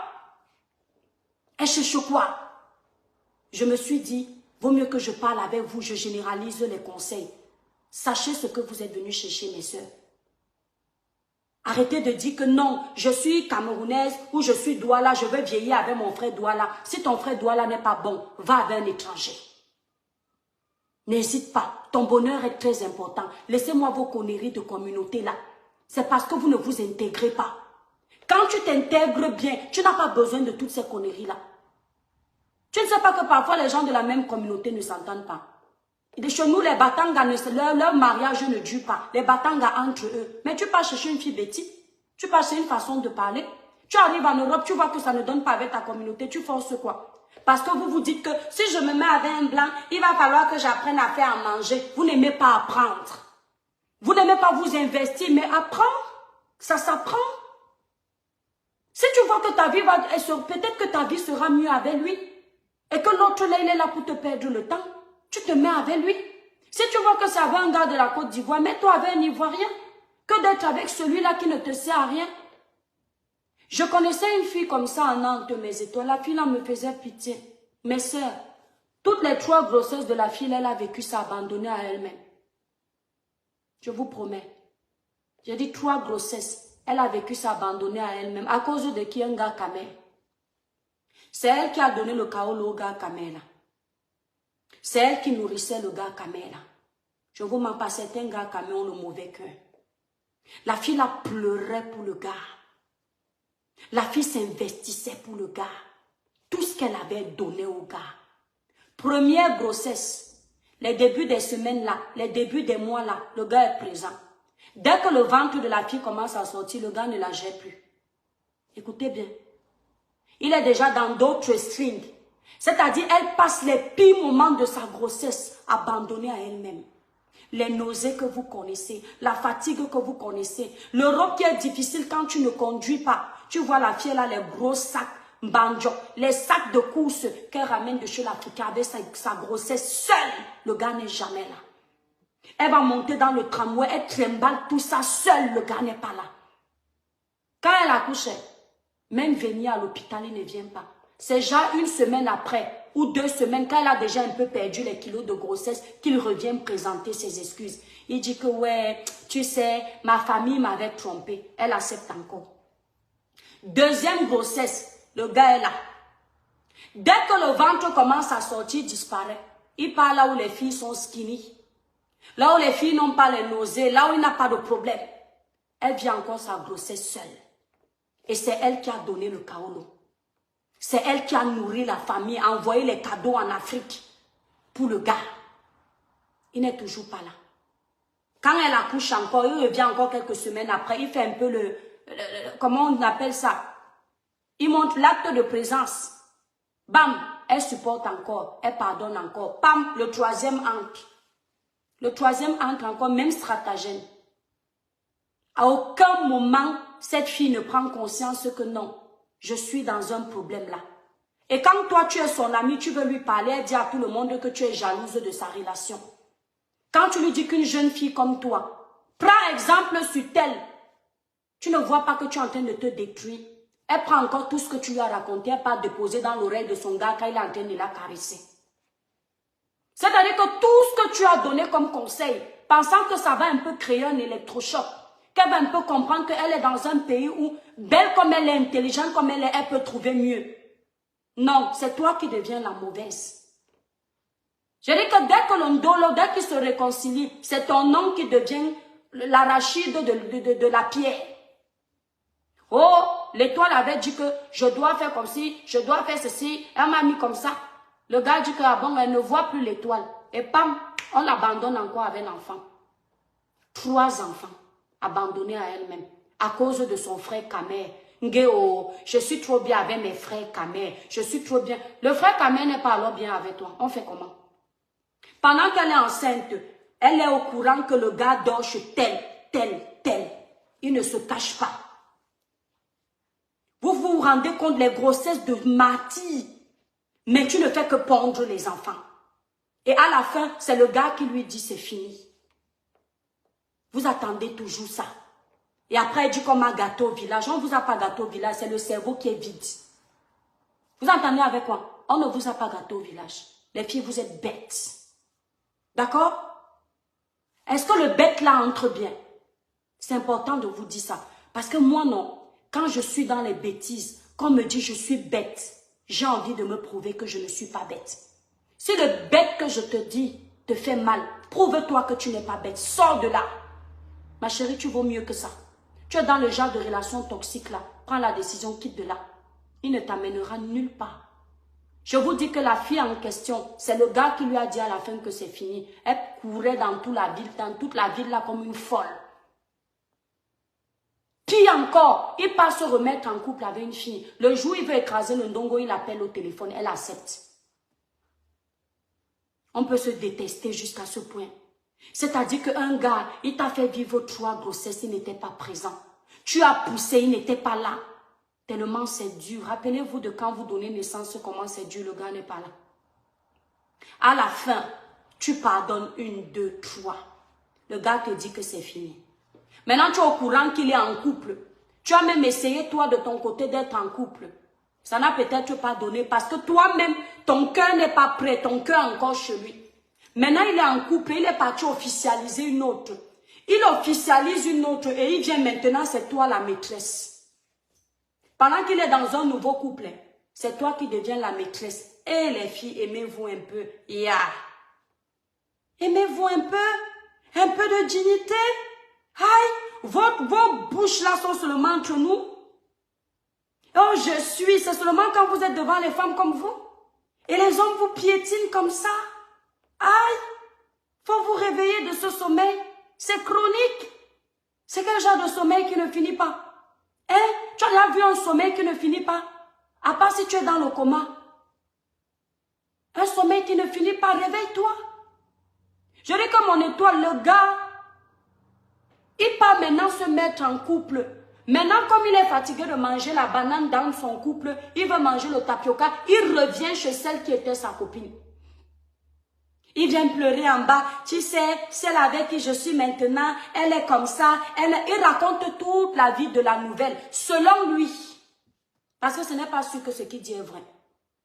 Elle cherche quoi? Je me suis dit, vaut mieux que je parle avec vous, je généralise les conseils. Sachez ce que vous êtes venus chercher, mes soeurs. Arrêtez de dire que non, je suis camerounaise ou je suis Douala, je veux vieillir avec mon frère Douala. Si ton frère Douala n'est pas bon, va avec un étranger. N'hésite pas, ton bonheur est très important. Laissez-moi vos conneries de communauté là. C'est parce que vous ne vous intégrez pas. Quand tu t'intègres bien, tu n'as pas besoin de toutes ces conneries là. Tu ne sais pas que parfois les gens de la même communauté ne s'entendent pas. Et chez nous, les Batanga, leur mariage ne dure pas. Les Batanga entre eux. Mais tu pars chercher une fille bêtise. Tu pars chercher une façon de parler. Tu arrives en Europe, tu vois que ça ne donne pas avec ta communauté. Tu forces quoi? Parce que vous vous dites que si je me mets avec un blanc, il va falloir que j'apprenne à faire à manger. Vous n'aimez pas apprendre. Vous n'aimez pas vous investir, mais apprendre, ça s'apprend. Si tu vois que ta vie va... Peut-être que ta vie sera mieux avec lui. Et que l'autre là, il est là pour te perdre le temps. Tu te mets avec lui. Si tu vois que c'est avec un gars de la Côte d'Ivoire, mets-toi avec un Ivoirien. Que d'être avec celui-là qui ne te sert à rien. Je connaissais une fille comme ça en Nantes, mes étoiles. La fille là me faisait pitié. Mes sœurs, toutes les 3 grossesses de la fille, elle a vécu ça abandonnée à elle-même. Je vous promets. J'ai dit 3 grossesses. Elle a vécu ça abandonnée à elle-même. À cause de qui? Un gars Kamel. C'est elle qui a donné le kaolo au gars Kamel là. C'est elle qui nourrissait le gars Kamel. Je vous mens pas, certains gars Kamel ont le mauvais cœur. La fille là pleurait pour le gars. La fille s'investissait pour le gars. Tout ce qu'elle avait donné au gars. Première grossesse, les débuts des semaines là, les débuts des mois là, le gars est présent. Dès que le ventre de la fille commence à sortir, le gars ne la gère plus. Écoutez bien. Il est déjà dans d'autres strings. C'est-à-dire, elle passe les pires moments de sa grossesse abandonnée à elle-même. Les nausées que vous connaissez, la fatigue que vous connaissez, l'Europe qui est difficile quand tu ne conduis pas. Tu vois la fille, elle a les gros sacs banjo, les sacs de course qu'elle ramène de chez l'Africain avec sa grossesse seule. Le gars n'est jamais là. Elle va monter dans le tramway, elle trimballe tout ça seule, le gars n'est pas là. Quand elle accouche, même venir à l'hôpital, il ne vient pas. C'est genre une semaine après ou 2 semaines, quand elle a déjà un peu perdu les kilos de grossesse, qu'il revient présenter ses excuses. Il dit que ouais, tu sais, ma famille m'avait trompé. Elle accepte encore. Deuxième grossesse, le gars est là. Dès que le ventre commence à sortir, il disparaît. Il part là où les filles sont skinny. Là où les filles n'ont pas les nausées, là où il n'a pas de problème. Elle vient encore sa grossesse seule. Et c'est elle qui a donné le kaolo. C'est elle qui a nourri la famille, envoyé les cadeaux en Afrique pour le gars. Il n'est toujours pas là. Quand elle accouche encore, il revient encore quelques semaines après, il fait un peu comment on appelle ça? Il montre l'acte de présence. Bam, elle supporte encore, elle pardonne encore. Bam, le troisième entre. Le troisième entre encore, même stratagème. À aucun moment, cette fille ne prend conscience que non, je suis dans un problème là. Et quand toi, tu es son ami, tu veux lui parler, elle dit à tout le monde que tu es jalouse de sa relation. Quand tu lui dis qu'une jeune fille comme toi, prends exemple sur elle, tu ne vois pas que tu es en train de te détruire. Elle prend encore tout ce que tu lui as raconté, elle part déposer dans l'oreille de son gars quand il est en train de la caresser. C'est-à-dire que tout ce que tu as donné comme conseil, pensant que ça va un peu créer un électrochoc, qu'elle va un peu comprendre qu'elle est dans un pays où, belle comme elle est, intelligente comme elle est, elle peut trouver mieux. Non, c'est toi qui deviens la mauvaise. Je dis que dès que l'ondolo, dès qu'il se réconcilie, c'est ton nom qui devient l'arachide de la pierre. Oh, l'étoile avait dit que je dois faire comme ci, je dois faire ceci, elle m'a mis comme ça. Le gars dit que ah bon, elle ne voit plus l'étoile. Et pam, on l'abandonne encore avec l'enfant. 3 enfants abandonnés à elle-même à cause de son frère Kamer. Ngéo, je suis trop bien avec mes frères Kamer. Je suis trop bien. Le frère Kamer n'est pas alors bien avec toi. On fait comment? Pendant qu'elle est enceinte, elle est au courant que le gars dort chez tel. Il ne se cache pas. Vous vous rendez compte les grossesses de martyrs. Mais tu ne fais que pondre les enfants. Et à la fin, c'est le gars qui lui dit c'est fini. Vous attendez toujours ça. Et après, il dit comme un gâteau au village. On ne vous a pas gâteau au village, c'est le cerveau qui est vide. Vous entendez avec quoi? On ne vous a pas gâteau au village. Les filles, vous êtes bêtes. D'accord? Est-ce que le bête là entre bien? C'est important de vous dire ça. Parce que moi, non. Quand je suis dans les bêtises, qu'on me dit je suis bête, j'ai envie de me prouver que je ne suis pas bête. Si le bête que je te dis te fait mal, prouve-toi que tu n'es pas bête. Sors de là. Ma chérie, tu vaux mieux que ça. Tu es dans le genre de relation toxique là. Prends la décision, quitte de là. Il ne t'amènera nulle part. Je vous dis que la fille en question, c'est le gars qui lui a dit à la fin que c'est fini. Elle courait dans toute la ville là comme une folle. Pire encore, il part se remettre en couple avec une fille. Le jour où il veut écraser le ndongo, il appelle au téléphone, elle accepte. On peut se détester jusqu'à ce point. C'est-à-dire qu'un gars, il t'a fait vivre 3 grossesses, il n'était pas présent. Tu as poussé, il n'était pas là. Tellement c'est dur. Rappelez-vous de quand vous donnez naissance, comment c'est dur, le gars n'est pas là. À la fin, tu pardonnes 1, 2, 3. Le gars te dit que c'est fini. Maintenant, tu es au courant qu'il est en couple. Tu as même essayé, toi, de ton côté, d'être en couple. Ça n'a peut-être pas donné parce que toi-même, ton cœur n'est pas prêt, ton cœur est encore chez lui. Maintenant, il est en couple, il est parti officialiser une autre. Il officialise une autre et il vient maintenant, c'est toi la maîtresse. Pendant qu'il est dans un nouveau couple, c'est toi qui deviens la maîtresse. Et les filles, aimez-vous un peu. Yeah. Aimez-vous un peu de dignité. Aïe, vos bouches là sont seulement entre nous. Oh, je suis, c'est seulement quand vous êtes devant les femmes comme vous. Et les hommes vous piétinent comme ça. Aïe, faut vous réveiller de ce sommeil. C'est chronique. C'est quel genre de sommeil qui ne finit pas? Hein? Tu as déjà vu un sommeil qui ne finit pas? À part si tu es dans le coma. Un sommeil qui ne finit pas, réveille-toi. Je dis que mon étoile, le gars, il part maintenant se mettre en couple. Maintenant, comme il est fatigué de manger la banane dans son couple, il veut manger le tapioca, il revient chez celle qui était sa copine. Il vient pleurer en bas. Tu sais, celle avec qui je suis maintenant, elle est comme ça. Il raconte toute la vie de la nouvelle, selon lui. Parce que ce n'est pas sûr que ce qu'il dit est vrai.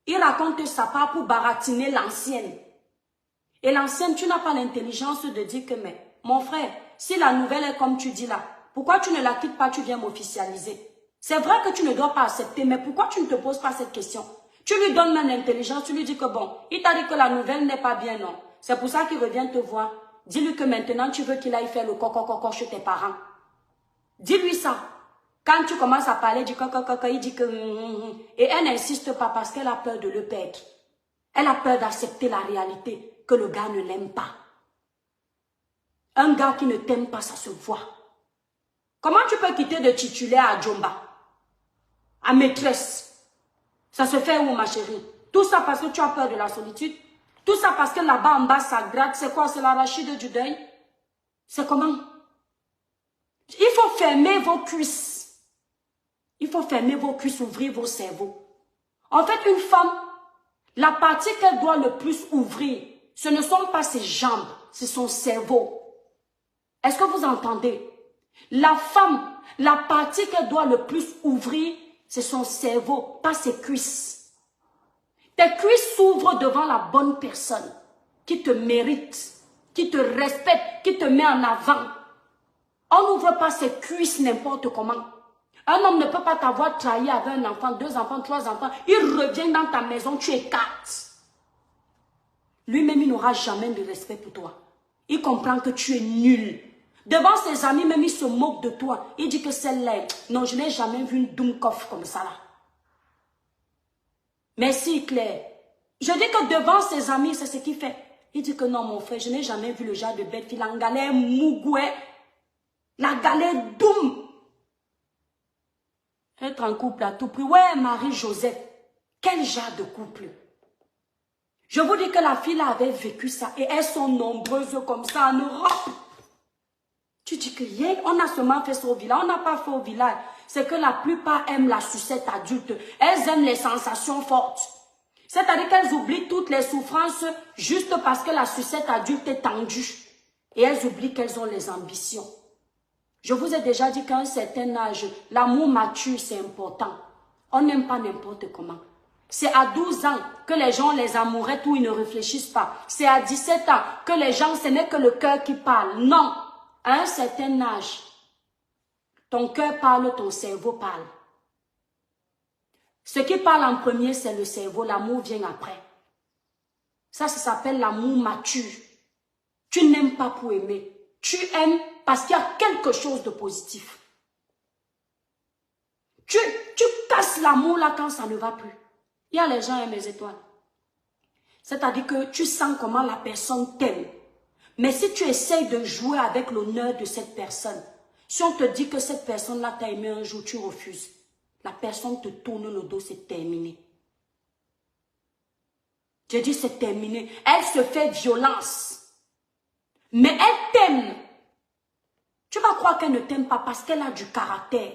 Il raconte sa part pour baratiner l'ancienne. Et l'ancienne, tu n'as pas l'intelligence de dire que, mais, mon frère, si la nouvelle est comme tu dis là, pourquoi tu ne la quittes pas, tu viens m'officialiser? C'est vrai que tu ne dois pas accepter, mais pourquoi tu ne te poses pas cette question? Tu lui donnes même l'intelligence, tu lui dis que bon, il t'a dit que la nouvelle n'est pas bien, non. C'est pour ça qu'il revient te voir. Dis-lui que maintenant tu veux qu'il aille faire le coco chez tes parents. Dis-lui ça. Quand tu commences à parler du coco, il dit que... Et elle n'insiste pas parce qu'elle a peur de le perdre. Elle a peur d'accepter la réalité, que le gars ne l'aime pas. Un gars qui ne t'aime pas, ça se voit. Comment tu peux quitter de titulaire à Djomba, à maîtresse? Ça se fait où, ma chérie? Tout ça parce que tu as peur de la solitude? Tout ça parce que là-bas en bas, ça gratte. C'est quoi? C'est l'arachide du deuil? C'est comment? Il faut fermer vos cuisses. Il faut fermer vos cuisses, ouvrir vos cerveaux. En fait, une femme, la partie qu'elle doit le plus ouvrir, ce ne sont pas ses jambes, c'est son cerveau. Est-ce que vous entendez? La femme, la partie qu'elle doit le plus ouvrir, c'est son cerveau, pas ses cuisses. Tes cuisses s'ouvrent devant la bonne personne qui te mérite, qui te respecte, qui te met en avant. On n'ouvre pas ses cuisses n'importe comment. Un homme ne peut pas t'avoir trahi avec un enfant, 2 enfants, 3 enfants. Il revient dans ta maison, tu écartes. Lui-même, il n'aura jamais de respect pour toi. Il comprend que tu es nul. Devant ses amis, même, il se moque de toi. Il dit que celle-là, non, je n'ai jamais vu une Dumkoff comme ça là. Merci Claire. Je dis que devant ses amis, c'est ce qu'il fait. Il dit que non, mon frère, je n'ai jamais vu le genre de bête fille. La galère mougoué. La galère doum. Être en couple à tout prix. Ouais, Marie-Joseph. Quel genre de couple? Je vous dis que la fille là avait vécu ça. Et elles sont nombreuses comme ça en Europe. Tu dis que yeah, on a seulement fait ça au village. On n'a pas fait au village. C'est que la plupart aiment la sucette adulte. Elles aiment les sensations fortes. C'est-à-dire qu'elles oublient toutes les souffrances juste parce que la sucette adulte est tendue. Et elles oublient qu'elles ont les ambitions. Je vous ai déjà dit qu'à un certain âge, l'amour mature, c'est important. On n'aime pas n'importe comment. C'est à 12 ans que les gens les amourettent ou ils ne réfléchissent pas. C'est à 17 ans que les gens, ce n'est que le cœur qui parle. Non, à un certain âge, ton cœur parle, ton cerveau parle. Ce qui parle en premier, c'est le cerveau. L'amour vient après. Ça s'appelle l'amour mature. Tu n'aimes pas pour aimer. Tu aimes parce qu'il y a quelque chose de positif. Tu casses l'amour là quand ça ne va plus. Il y a les gens aiment les étoiles. C'est-à-dire que tu sens comment la personne t'aime. Mais si tu essayes de jouer avec l'honneur de cette personne, si on te dit que cette personne-là t'a aimé un jour, tu refuses. La personne te tourne le dos, c'est terminé. Je dis c'est terminé. Elle se fait violence. Mais elle t'aime. Tu vas croire qu'elle ne t'aime pas parce qu'elle a du caractère.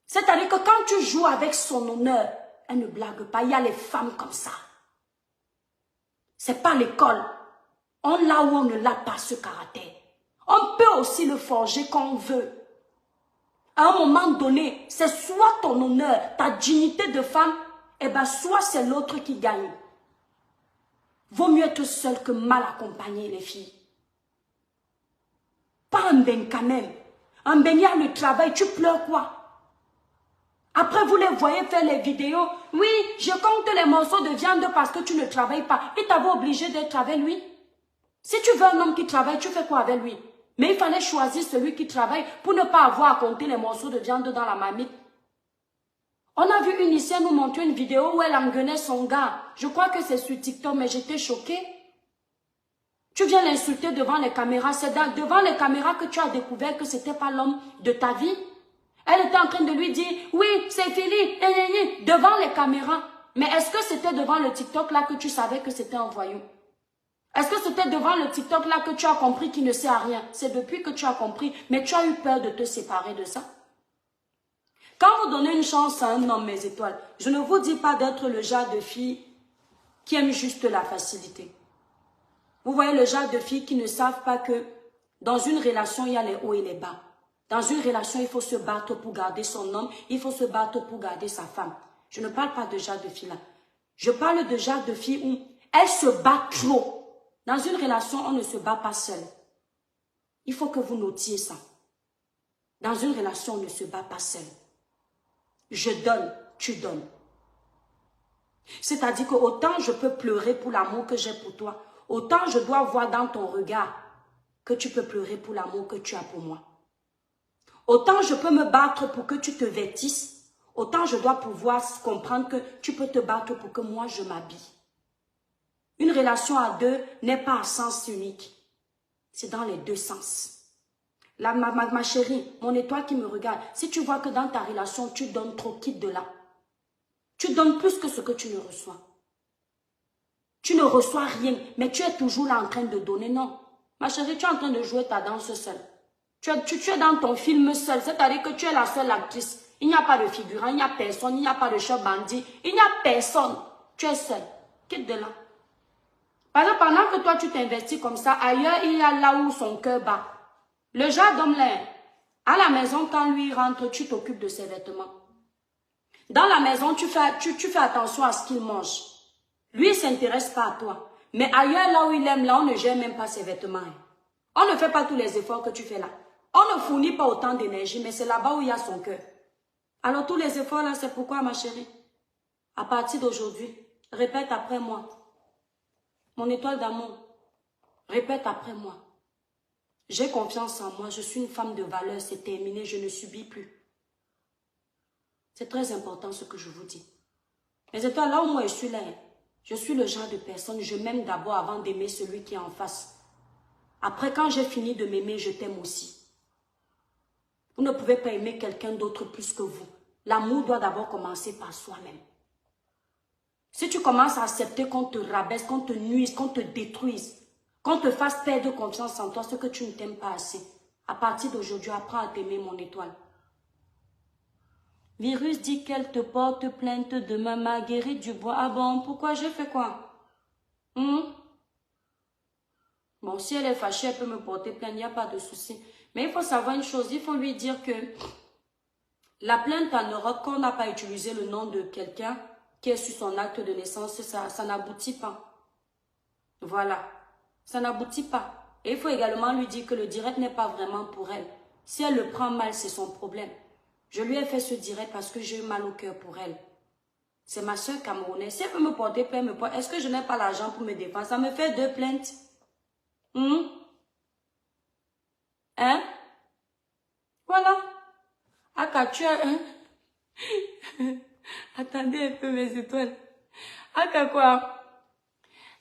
C'est-à-dire que quand tu joues avec son honneur, elle ne blague pas. Il y a les femmes comme ça. C'est pas l'école. On l'a ou on ne l'a pas ce caractère. On peut aussi le forger quand on veut. À un moment donné, c'est soit ton honneur, ta dignité de femme, et bien soit c'est l'autre qui gagne. Vaut mieux être seul que mal accompagné, les filles. Pas un bain quand même. Un bain, il y a le travail, tu pleures quoi? Après, vous les voyez faire les vidéos. Oui, je compte les morceaux de viande parce que tu ne travailles pas. Il t'avait obligé d'être avec lui. Si tu veux un homme qui travaille, tu fais quoi avec lui? Mais il fallait choisir celui qui travaille pour ne pas avoir à compter les morceaux de viande dans la marmite. On a vu une ici nous montrer une vidéo où elle engueulait son gars. Je crois que c'est sur TikTok, mais j'étais choquée. Tu viens l'insulter devant les caméras. C'est devant les caméras que tu as découvert que ce n'était pas l'homme de ta vie. Elle était en train de lui dire, oui, c'est fini, devant les caméras. Mais est-ce que c'était devant le TikTok là que tu savais que c'était un voyou? Est-ce que c'était devant le TikTok là que tu as compris qu'il ne sert à rien? C'est depuis que tu as compris, mais tu as eu peur de te séparer de ça. Quand vous donnez une chance à un homme, mes étoiles, je ne vous dis pas d'être le genre de fille qui aime juste la facilité. Vous voyez le genre de filles qui ne savent pas que dans une relation, il y a les hauts et les bas. Dans une relation, il faut se battre pour garder son homme, il faut se battre pour garder sa femme. Je ne parle pas de genre de filles là. Je parle de genre de filles où elles se battent trop. Dans une relation, on ne se bat pas seul. Il faut que vous notiez ça. Dans une relation, on ne se bat pas seul. Je donne, tu donnes. C'est-à-dire que autant je peux pleurer pour l'amour que j'ai pour toi, autant je dois voir dans ton regard que tu peux pleurer pour l'amour que tu as pour moi. Autant je peux me battre pour que tu te vêtisses, autant je dois pouvoir comprendre que tu peux te battre pour que moi je m'habille. Une relation à deux n'est pas à sens unique. C'est dans les deux sens. Là, ma chérie, mon étoile qui me regarde, si tu vois que dans ta relation, tu donnes trop, quitte de là. Tu donnes plus que ce que tu ne reçois. Tu ne reçois rien, mais tu es toujours là en train de donner. Non. Ma chérie, tu es en train de jouer ta danse seule. Tu es dans ton film seul, c'est-à-dire que tu es la seule actrice. Il n'y a pas de figurant, il n'y a personne, il n'y a pas de chef bandit, il n'y a personne. Tu es seule. Quitte de là. Par exemple, pendant que toi tu t'investis comme ça, ailleurs il y a là où son cœur bat. Le genre d'homme là, à la maison, quand lui rentre, tu t'occupes de ses vêtements. Dans la maison, tu fais attention à ce qu'il mange. Lui, il ne s'intéresse pas à toi. Mais ailleurs, là où il aime, là, on ne gère même pas ses vêtements. On ne fait pas tous les efforts que tu fais là. On ne fournit pas autant d'énergie, mais c'est là-bas où il y a son cœur. Alors, tous les efforts là, c'est pourquoi, ma chérie? À partir d'aujourd'hui, répète après moi. Mon étoile d'amour, répète après moi. J'ai confiance en moi, je suis une femme de valeur, c'est terminé, je ne subis plus. C'est très important ce que je vous dis. Mais étoiles, là où moi je suis là, je suis le genre de personne, je m'aime d'abord avant d'aimer celui qui est en face. Après, quand j'ai fini de m'aimer, je t'aime aussi. Vous ne pouvez pas aimer quelqu'un d'autre plus que vous. L'amour doit d'abord commencer par soi-même. Si tu commences à accepter qu'on te rabaisse, qu'on te nuise, qu'on te détruise, qu'on te fasse perdre confiance en toi, ce que tu ne t'aimes pas assez, à partir d'aujourd'hui, apprends à t'aimer, mon étoile. Virus dit qu'elle te porte plainte demain, Marguerite Dubois. Ah bon, pourquoi j'ai fait quoi? Bon, si elle est fâchée, elle peut me porter plainte, il n'y a pas de souci. Mais il faut savoir une chose, il faut lui dire que la plainte en Europe, qu'on n'a pas utilisé le nom de quelqu'un qui est sur son acte de naissance, ça n'aboutit pas. Voilà, ça n'aboutit pas. Et il faut également lui dire que le direct n'est pas vraiment pour elle. Si elle le prend mal, c'est son problème. Je lui ai fait ce direct parce que j'ai eu mal au cœur pour elle. C'est ma soeur camerounaise. Si elle veut me porter plainte, est-ce que je n'ai pas l'argent pour me défendre? Ça me fait 2 plaintes. Hein? Voilà. Aka, tu as un... Attendez un peu mes étoiles. Aka quoi?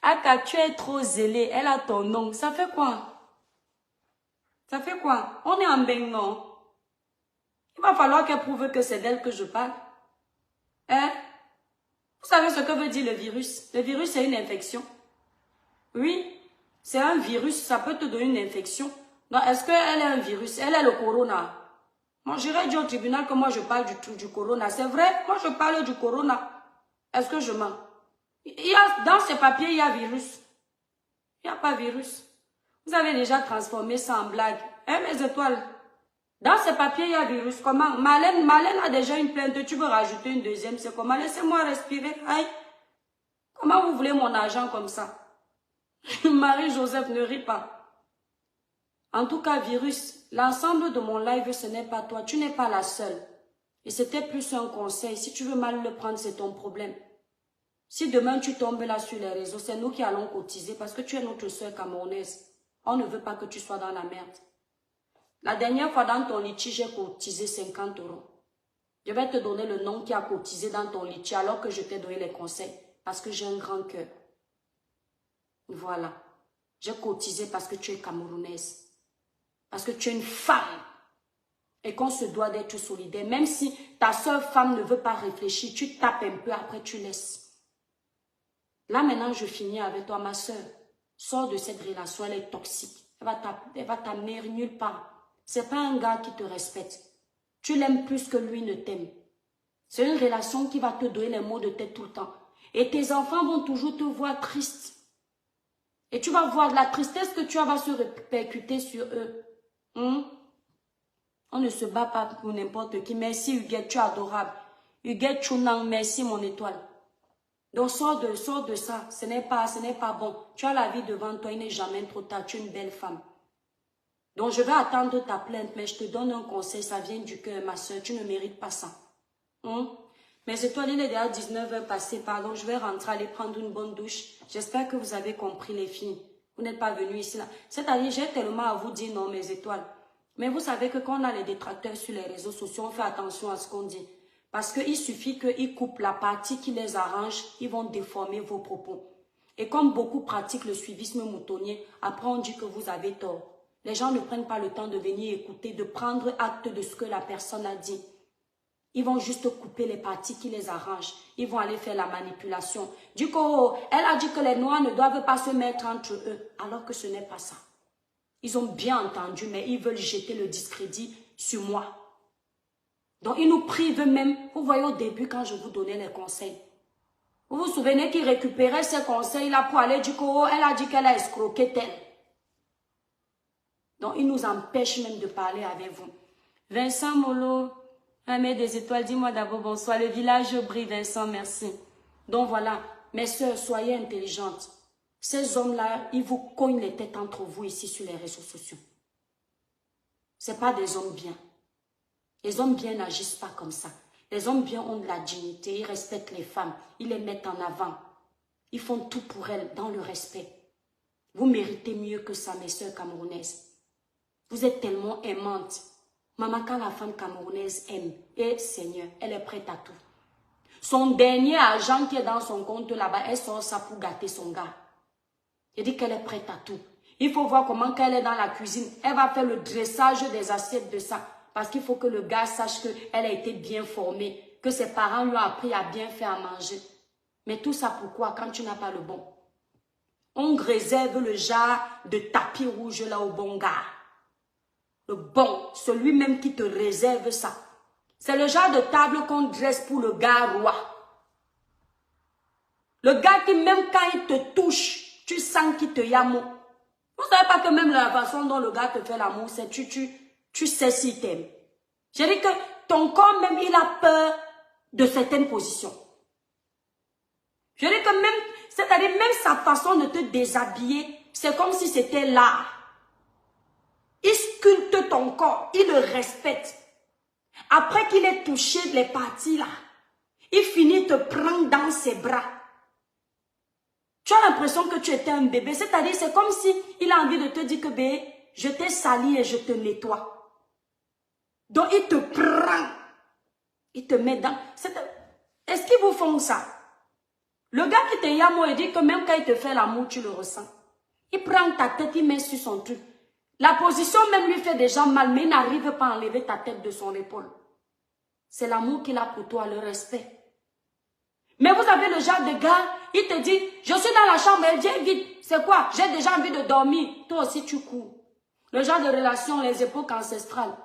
Aka, tu es trop zélé. Elle a ton nom. Ça fait quoi? Ça fait quoi? On est en Bengon. Il va falloir qu'elle prouve que c'est d'elle que je parle. Hein? Vous savez ce que veut dire le virus? Le virus, c'est une infection. Oui, c'est un virus. Ça peut te donner une infection. Non, est-ce qu'elle est un virus? Elle est le corona. Moi, j'irai dire au tribunal que moi, je parle du corona. C'est vrai, moi, je parle du corona. Est-ce que je mens? Dans ces papiers, il y a virus. Il n'y a pas virus. Vous avez déjà transformé ça en blague. Hein, mes étoiles? Dans ces papiers, il y a virus. Comment? Marlène a déjà une plainte. Tu veux rajouter une deuxième? C'est comment? Laissez-moi respirer. Aïe. Comment vous voulez mon argent comme ça? Marie-Joseph, ne rit pas. En tout cas, virus, l'ensemble de mon live, ce n'est pas toi. Tu n'es pas la seule. Et c'était plus un conseil. Si tu veux mal le prendre, c'est ton problème. Si demain tu tombes là sur les réseaux, c'est nous qui allons cotiser parce que tu es notre soeur camerounaise. On ne veut pas que tu sois dans la merde. La dernière fois dans ton litige, j'ai cotisé 50 €. Je vais te donner le nom qui a cotisé dans ton lit alors que je t'ai donné les conseils. Parce que j'ai un grand cœur. Voilà. J'ai cotisé parce que tu es camerounaise. Parce que tu es une femme. Et qu'on se doit d'être solidaire. Même si ta soeur femme ne veut pas réfléchir, tu tapes un peu, après tu laisses. Là maintenant, je finis avec toi, ma soeur. Sors de cette relation, elle est toxique. Elle va t'amener nulle part. C'est pas un gars qui te respecte. Tu l'aimes plus que lui ne t'aime. C'est une relation qui va te donner les maux de tête tout le temps. Et tes enfants vont toujours te voir triste. Et tu vas voir la tristesse que tu as va se répercuter sur eux. On ne se bat pas pour n'importe qui. Merci Huguette, tu es adorable. Huguette Chunang, merci mon étoile. Donc sors de ça. Ce n'est pas bon. Tu as la vie devant toi, il n'est jamais trop tard. Tu es une belle femme. Donc je vais attendre ta plainte, mais je te donne un conseil, ça vient du cœur, ma soeur. Tu ne mérites pas ça. Mes étoiles, il est déjà 19h passé, pardon. Je vais rentrer, aller prendre une bonne douche. J'espère que vous avez compris les filles. Vous n'êtes pas venus ici là. C'est-à-dire, j'ai tellement à vous dire non, mes étoiles. Mais vous savez que quand on a les détracteurs sur les réseaux sociaux, on fait attention à ce qu'on dit. Parce qu'il suffit qu'ils coupent la partie qui les arrange, ils vont déformer vos propos. Et comme beaucoup pratiquent le suivisme moutonnier, après on dit que vous avez tort. Les gens ne prennent pas le temps de venir écouter, de prendre acte de ce que la personne a dit. Ils vont juste couper les parties qui les arrangent. Ils vont aller faire la manipulation. Du coup, elle a dit que les Noirs ne doivent pas se mettre entre eux, alors que ce n'est pas ça. Ils ont bien entendu, mais ils veulent jeter le discrédit sur moi. Donc, ils nous privent même. Vous voyez au début, quand je vous donnais les conseils. Vous vous souvenez qu'ils récupéraient ces conseils-là pour aller du coup, elle a dit qu'elle a escroqué tel. Donc, ils nous empêchent même de parler avec vous. Vincent Molo, Amé des étoiles, dis-moi d'abord bonsoir. Le village brille, Vincent, merci. Donc, voilà, mes soeurs, soyez intelligentes. Ces hommes-là, ils vous cognent les têtes entre vous ici sur les réseaux sociaux. Ce n'est pas des hommes bien. Les hommes bien n'agissent pas comme ça. Les hommes bien ont de la dignité, ils respectent les femmes, ils les mettent en avant. Ils font tout pour elles dans le respect. Vous méritez mieux que ça, mes soeurs camerounaises. Vous êtes tellement aimantes. Maman, quand la femme camerounaise aime, et Seigneur, elle est prête à tout. Son dernier argent qui est dans son compte là-bas, elle sort ça pour gâter son gars. Elle dit qu'elle est prête à tout. Il faut voir comment quand elle est dans la cuisine, elle va faire le dressage des assiettes de ça. Parce qu'il faut que le gars sache qu'elle a été bien formée, que ses parents lui ont appris à bien faire à manger. Mais tout ça pourquoi quand tu n'as pas le bon? On réserve le genre de tapis rouge là au bon gars. Le bon, celui-même qui te réserve ça. C'est le genre de table qu'on dresse pour le gars roi. Le gars qui même quand il te touche, tu sens qu'il te yamo. Vous ne savez pas que même la façon dont le gars te fait l'amour, c'est tu sais s'il t'aime. J'ai dit que ton corps même, il a peur de certaines positions. Je dis que même, c'est-à-dire même sa façon de te déshabiller, c'est comme si c'était l'art. Il sculpte ton corps, il le respecte. Après qu'il ait touché les parties là, il finit te prendre dans ses bras. Tu as l'impression que tu étais un bébé, c'est-à-dire c'est comme si il a envie de te dire que bébé, je t'ai sali et je te nettoie. Donc il te prend, il te met dans... Est-ce qu'ils vous font ça? Le gars qui te yamo, il dit que même quand il te fait l'amour, tu le ressens. Il prend ta tête, il met sur son truc. La position même lui fait déjà mal, mais il n'arrive pas à enlever ta tête de son épaule. C'est l'amour qu'il a pour toi, le respect. Mais vous avez le genre de gars, il te dit, je suis dans la chambre, il dit vite. C'est quoi? J'ai déjà envie de dormir. Toi aussi, tu cours. Le genre de relation, les époques ancestrales.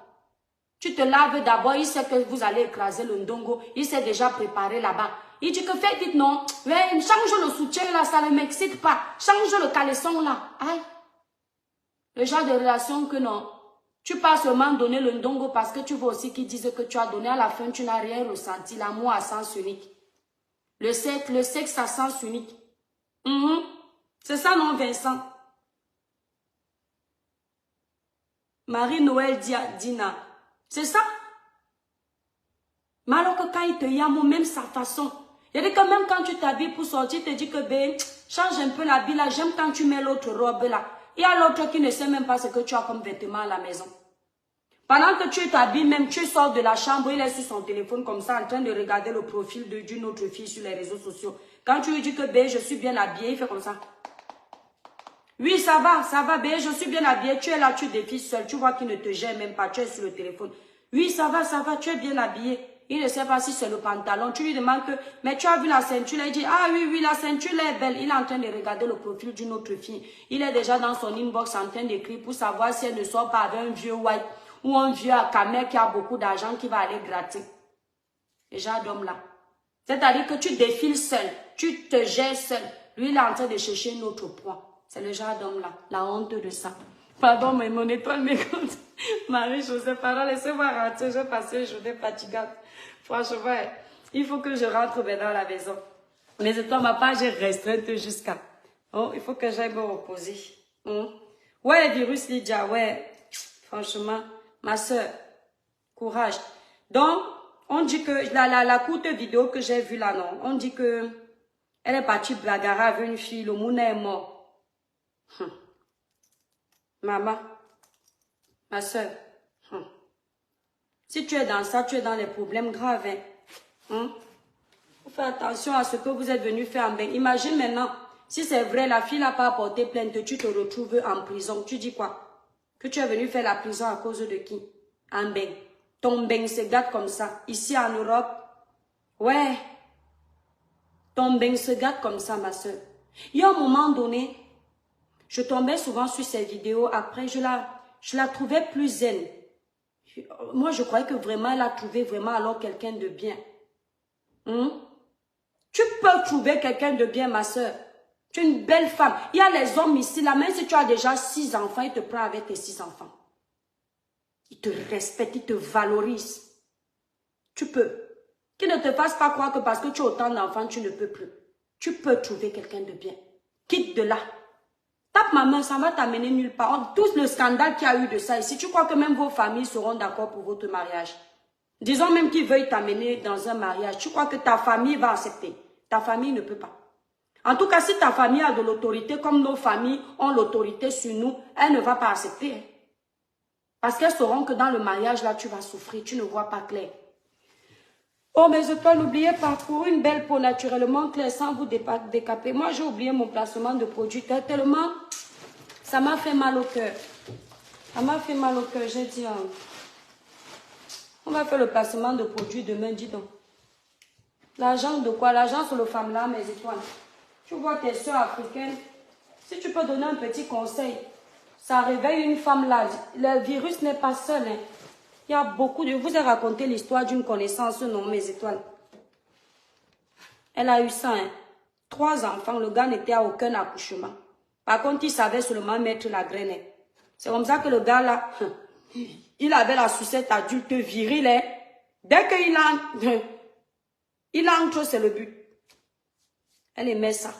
Tu te laves d'abord, il sait que vous allez écraser le ndongo, il s'est déjà préparé là-bas. Il dit que faites vite, non, mais change le soutien là, ça ne m'excite pas. Change le caleçon là. Aïe. Le genre de relation que non. Tu pas seulement donner le ndongo parce que tu veux aussi qu'ils disent que tu as donné à la fin, tu n'as rien ressenti. L'amour à sens unique. Le sexe à sens unique. C'est ça non, Vincent? Marie-Noël Dina. C'est ça? Mais alors que quand il te yame, même sa façon. Il dit que même quand tu t'habilles pour sortir, il te dit que ben, change un peu l'habit là. J'aime quand tu mets l'autre robe là. Il y a l'autre qui ne sait même pas ce que tu as comme vêtement à la maison. Pendant que tu t'habilles, même tu sors de la chambre, il est sur son téléphone comme ça, en train de regarder le profil d'une autre fille sur les réseaux sociaux. Quand tu lui dis que bé, je suis bien habillée, il fait comme ça. Oui, ça va, bé, je suis bien habillée. Tu es là, tu défiles seul. Tu vois qu'il ne te gêne même pas, tu es sur le téléphone. Oui, ça va, tu es bien habillée. Il ne sait pas si c'est le pantalon. Tu lui demandes que, mais tu as vu la ceinture? Il dit, ah oui, la ceinture est belle. Il est en train de regarder le profil d'une autre fille. Il est déjà dans son inbox en train d'écrire pour savoir si elle ne sort pas avec un vieux white ou un vieux Akamer qui a beaucoup d'argent qui va aller gratter. Les gens d'homme-là. C'est-à-dire que tu défiles seul. Tu te gères seul. Lui, il est en train de chercher un autre point. C'est le genre d'homme-là. La honte de ça. Pardon, mais mon étoile m'écoute. Marie-Josée, pardon, laissez-moi rentrer. Je vais passer une journée fatigante. Franchement, il faut que je rentre maintenant à la maison. Mais étoiles, ma page est restreinte jusqu'à. Oh, il faut que j'aille me reposer. Ouais, virus Lydia, ouais. Franchement, ma soeur, courage. Donc, on dit que la courte vidéo que j'ai vue là, non, on dit que elle est partie bagarrer avec une fille, le monde est mort. Maman, ma soeur, si tu es dans ça, tu es dans les problèmes graves. Faut faire attention à ce que vous êtes venu faire en bain. Imagine maintenant, si c'est vrai, la fille n'a pas apporté plainte, tu te retrouves en prison. Tu dis quoi? Que tu es venu faire la prison à cause de qui? En bain. Ton bain se gâte comme ça. Ici en Europe, ouais. Ton bain se gâte comme ça, ma soeur. Il y a un moment donné, je tombais souvent sur ces vidéos. Après, je la trouvais plus zen. Moi, je croyais que vraiment, elle a trouvé vraiment alors quelqu'un de bien. Tu peux trouver quelqu'un de bien, ma soeur. Tu es une belle femme. Il y a les hommes ici, là, même si tu as déjà 6 enfants, ils te prennent avec tes 6 enfants. Ils te respectent, ils te valorisent. Tu peux. Qu'ils ne te fassent pas croire que parce que tu as autant d'enfants, tu ne peux plus. Tu peux trouver quelqu'un de bien. Quitte de là. Tape ma main, ça va t'amener nulle part. Tout le scandale qu'il y a eu de ça ici, tu crois que même vos familles seront d'accord pour votre mariage? Disons même qu'ils veuillent t'amener dans un mariage. Tu crois que ta famille va accepter? Ta famille ne peut pas. En tout cas, si ta famille a de l'autorité, comme nos familles ont l'autorité sur nous, elle ne va pas accepter. Parce qu'elles sauront que dans le mariage, là, tu vas souffrir, tu ne vois pas clair. Oh, mais je peux n'oubliez pas, pour une belle peau naturellement claire, sans vous décaper. Moi, j'ai oublié mon placement de produit tellement, ça m'a fait mal au cœur. Ça m'a fait mal au cœur, j'ai dit, on va faire le placement de produit demain, dis donc. L'argent de quoi? L'argent sur le femme là, mes étoiles. Tu vois tes soeurs africaines, si tu peux donner un petit conseil, ça réveille une femme là. Le virus n'est pas seul. Il y a beaucoup de... Je vous ai raconté l'histoire d'une connaissance, non, mes étoiles. Elle a eu ça, 3 enfants, le gars n'était à aucun accouchement. Par contre, il savait seulement mettre la graine. C'est comme ça que le gars là, il avait la sucette adulte virile. Dès qu'il entre, c'est le but. Elle aimait ça.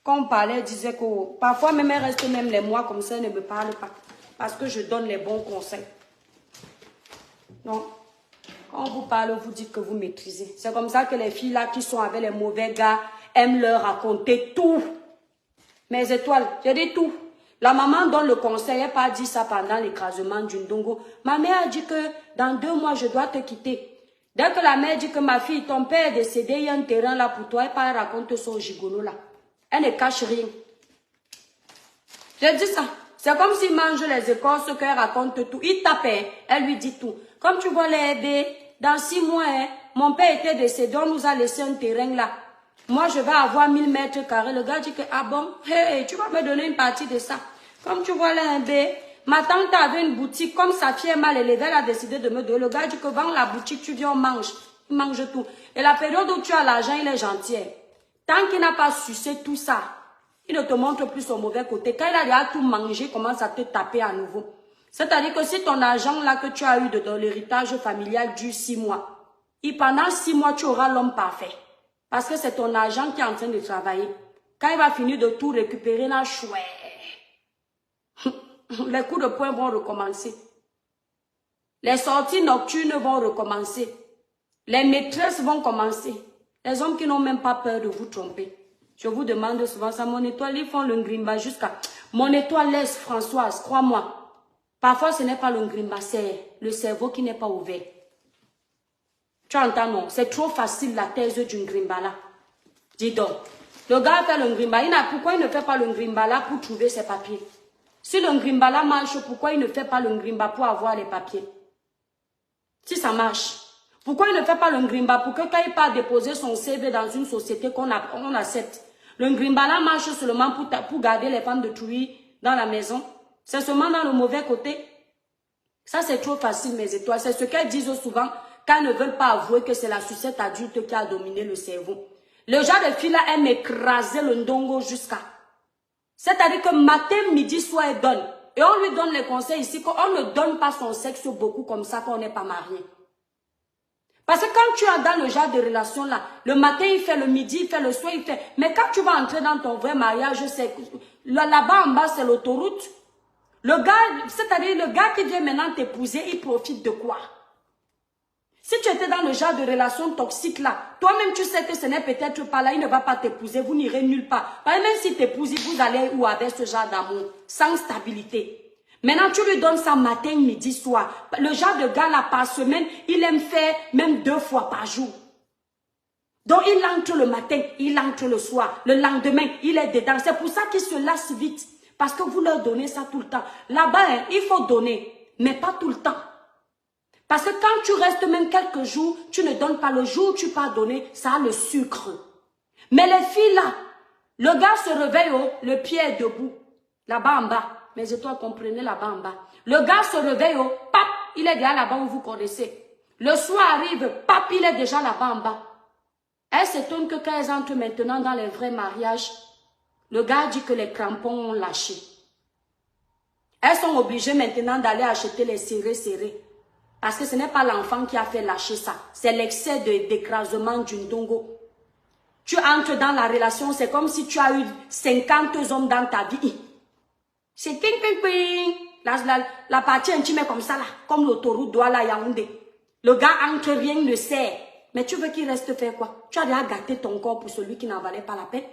Quand on parlait, elle disait que parfois même elle reste même les mois comme ça, elle ne me parle pas. Parce que je donne les bons conseils. Donc, quand on vous parle, vous dites que vous maîtrisez. C'est comme ça que les filles là qui sont avec les mauvais gars aiment leur raconter tout. Mes étoiles, j'ai dit tout. La maman donne le conseil, elle n'a pas dit ça pendant l'écrasement d'une dongo. Ma mère a dit que dans 2 mois, je dois te quitter. Dès que la mère dit que ma fille, ton père est décédé, il y a un terrain là pour toi, elle raconte son gigolo là. Elle ne cache rien. J'ai dit ça. C'est comme s'il mange les écorces qu'elle raconte tout. Il tape, elle lui dit tout. Comme tu vois les bébés, dans 6 mois, mon père était décédé, on nous a laissé un terrain là. Moi, je vais avoir 1000 mètres carrés. Le gars dit que, ah bon, hey, tu vas me donner une partie de ça. Comme tu vois là, un bébé, ma tante avait une boutique, comme sa fille est mal élevée, elle a décidé de me donner. Le gars dit que vends la boutique, tu viens, on mange. Il mange tout. Et la période où tu as l'argent, il est gentil. Tant qu'il n'a pas sucé tout ça, il ne te montre plus son mauvais côté. Quand il a déjà tout mangé, il commence à te taper à nouveau. C'est-à-dire que si ton argent là que tu as eu dans l'héritage familial dure 6 mois, et pendant 6 mois, tu auras l'homme parfait. Parce que c'est ton argent qui est en train de travailler. Quand il va finir de tout récupérer, là, chouette. Les coups de poing vont recommencer. Les sorties nocturnes vont recommencer. Les maîtresses vont commencer. Les hommes qui n'ont même pas peur de vous tromper. Je vous demande souvent ça, mon étoile, ils font le grimba jusqu'à... Mon étoile laisse, Françoise, crois-moi. Parfois, ce n'est pas le ngrimba, c'est le cerveau qui n'est pas ouvert. Tu entends, non? C'est trop facile la thèse du ngrimba là. Dis donc. Le gars fait le ngrimba. Pourquoi il ne fait pas le ngrimba là pour trouver ses papiers? Si le ngrimba là marche, pourquoi il ne fait pas le ngrimba pour avoir les papiers? Si ça marche. Pourquoi il ne fait pas le ngrimba pour que quand il part déposer son CV dans une société qu'on accepte? Le ngrimba là marche seulement pour garder les femmes de Trouy dans la maison. C'est seulement dans le mauvais côté. Ça, c'est trop facile, mes étoiles. C'est ce qu'elles disent souvent quand elles ne veulent pas avouer que c'est la sucette adulte qui a dominé le cerveau. Le genre de fille là aime écraser le ndongo jusqu'à. C'est-à-dire que matin, midi, soir, elle donne. Et on lui donne les conseils ici qu'on ne donne pas son sexe beaucoup comme ça quand on n'est pas marié. Parce que quand tu es dans le genre de relation là, le matin il fait, le midi il fait, le soir il fait. Mais quand tu vas entrer dans ton vrai mariage, c'est là-bas en bas c'est l'autoroute. Le gars, c'est-à-dire le gars qui vient maintenant t'épouser, il profite de quoi? Si tu étais dans le genre de relation toxique là, toi-même tu sais que ce n'est peut-être pas là, il ne va pas t'épouser, vous n'irez nulle part. Parce que même si t'épouse, vous allez où avec ce genre d'amour, sans stabilité. Maintenant tu lui donnes ça matin, midi, soir. Le genre de gars là par semaine, il aime faire même 2 fois par jour. Donc il entre le matin, il entre le soir. Le lendemain, il est dedans. C'est pour ça qu'il se lasse vite. Parce que vous leur donnez ça tout le temps. Là-bas, hein, il faut donner, mais pas tout le temps. Parce que quand tu restes même quelques jours, tu ne donnes pas. Le jour où tu pars donner, ça a le sucre. Mais les filles là, le gars se réveille, oh, le pied est debout. Là-bas en bas. Mais je dois comprendre là-bas en bas. Le gars se réveille, oh, pap, il est déjà là-bas où vous connaissez. Le soir arrive, pap, il est déjà là-bas en bas. Elle s'étonne que quand elles entrent maintenant dans les vrais mariages, le gars dit que les crampons ont lâché. Elles sont obligées maintenant d'aller acheter les serrés. Parce que ce n'est pas l'enfant qui a fait lâcher ça. C'est l'excès d'écrasement du ndongo. Tu entres dans la relation, c'est comme si tu as eu 50 hommes dans ta vie. C'est ping ping ping. La partie intime est comme ça là. Comme l'autoroute Douala Yaoundé. Le gars entre, rien ne sert. Mais tu veux qu'il reste faire quoi? Tu as déjà gâté ton corps pour celui qui n'en valait pas la peine.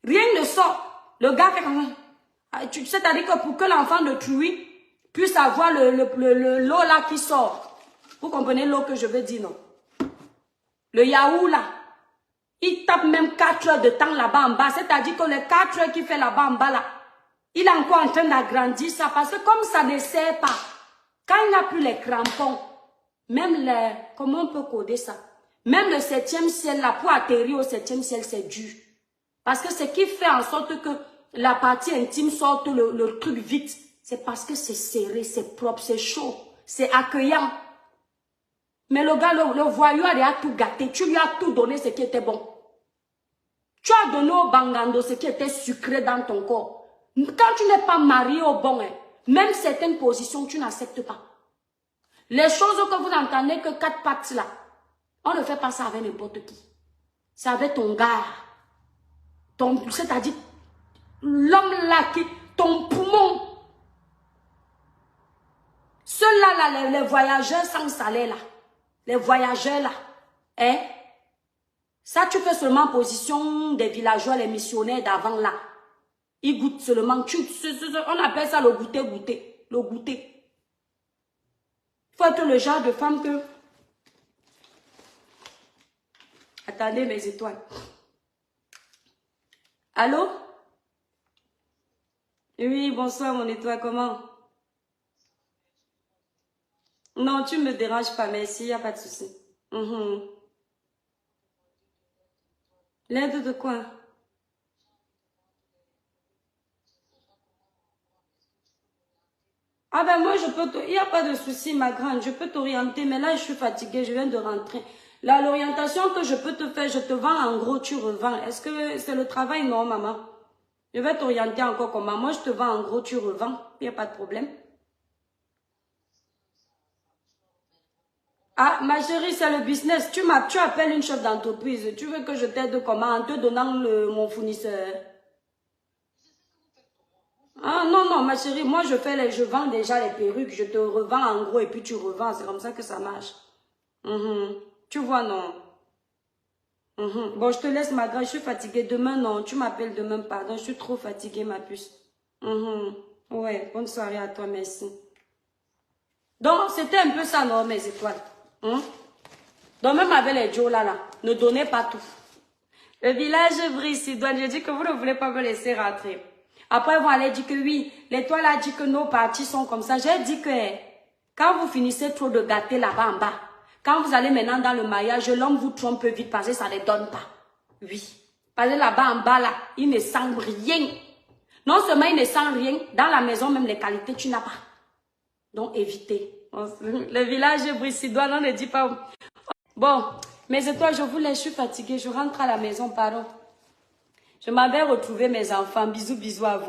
Rien ne sort. Le gars fait comme ça. C'est-à-dire que pour que l'enfant de Trouy puisse avoir l'eau là qui sort. Vous comprenez l'eau que je veux dire, non? Le yaourt là. Il tape même 4 heures de temps là-bas en bas. C'est-à-dire que les 4 heures qu'il fait là-bas en bas là, il est encore en train d'agrandir ça. Parce que comme ça ne sert pas, quand il n'a plus les crampons, même les... Comment on peut coder ça? Même le 7e ciel là, pour atterrir au 7e ciel, c'est dur. Parce que ce qui fait en sorte que la partie intime sorte le truc vite, c'est parce que c'est serré, c'est propre, c'est chaud, c'est accueillant. Mais le gars, le voyou a déjà tout gâté. Tu lui as tout donné ce qui était bon. Tu as donné au bangando ce qui était sucré dans ton corps. Quand tu n'es pas marié au bon, hein, même certaines positions, tu n'acceptes pas. Les choses que vous entendez que 4 pattes là, on ne fait pas ça avec n'importe qui. C'est avec ton gars. C'est-à-dire, l'homme là, ton poumon. Ceux-là, là, les voyageurs sans salaire là. Les voyageurs là. Hein? Ça, tu fais seulement en position des villageois, les missionnaires d'avant là. Ils goûtent seulement. On appelle ça le goûter. Le goûter. Il faut être le genre de femme que... Attendez mes étoiles. Allô? Oui, bonsoir mon étoile, comment? Non, tu ne me déranges pas, merci, il n'y a pas de souci. L'aide de quoi? Ah ben moi, il n'y a pas de souci, ma grande, je peux t'orienter, mais là, je suis fatiguée, je viens de rentrer. Là, l'orientation que je peux te faire, je te vends en gros, tu revends. Est-ce que c'est le travail? Non, maman. Je vais t'orienter encore comment. Moi, je te vends en gros, tu revends. Il n'y a pas de problème. Ah, ma chérie, c'est le business. Tu appelles une chef d'entreprise. Tu veux que je t'aide comment? En te donnant mon fournisseur. Ah, non, non, ma chérie, moi, je vends déjà les perruques. Je te revends en gros et puis tu revends. C'est comme ça que ça marche. Tu vois, non. Bon, je te laisse, ma grande. Je suis fatiguée. Demain, non. Tu m'appelles demain, pardon. Je suis trop fatiguée, ma puce. Ouais, bonne soirée à toi, merci. Donc, c'était un peu ça, non, mes étoiles. Hein? Donc, même avec les Joe là, ne donnez pas tout. Le village Brice-Sidoine, je dis que vous ne voulez pas me laisser rentrer. Après, vous allez dire que oui, l'étoile a dit que nos partis sont comme ça. J'ai dit que quand vous finissez trop de gâter là-bas en bas, quand vous allez maintenant dans le mariage, l'homme vous trompe vite parce que ça ne donne pas. Oui. Parce que là-bas en bas, là, il ne sent rien. Non seulement il ne sent rien, dans la maison, même les qualités, tu n'as pas. Donc, évitez. Le village Brice-Sidoine, on ne dit pas. Bon, mes étoiles, je vous laisse, je suis fatiguée. Je rentre à la maison, pardon. Je m'en vais retrouver mes enfants. Bisous, bisous à vous.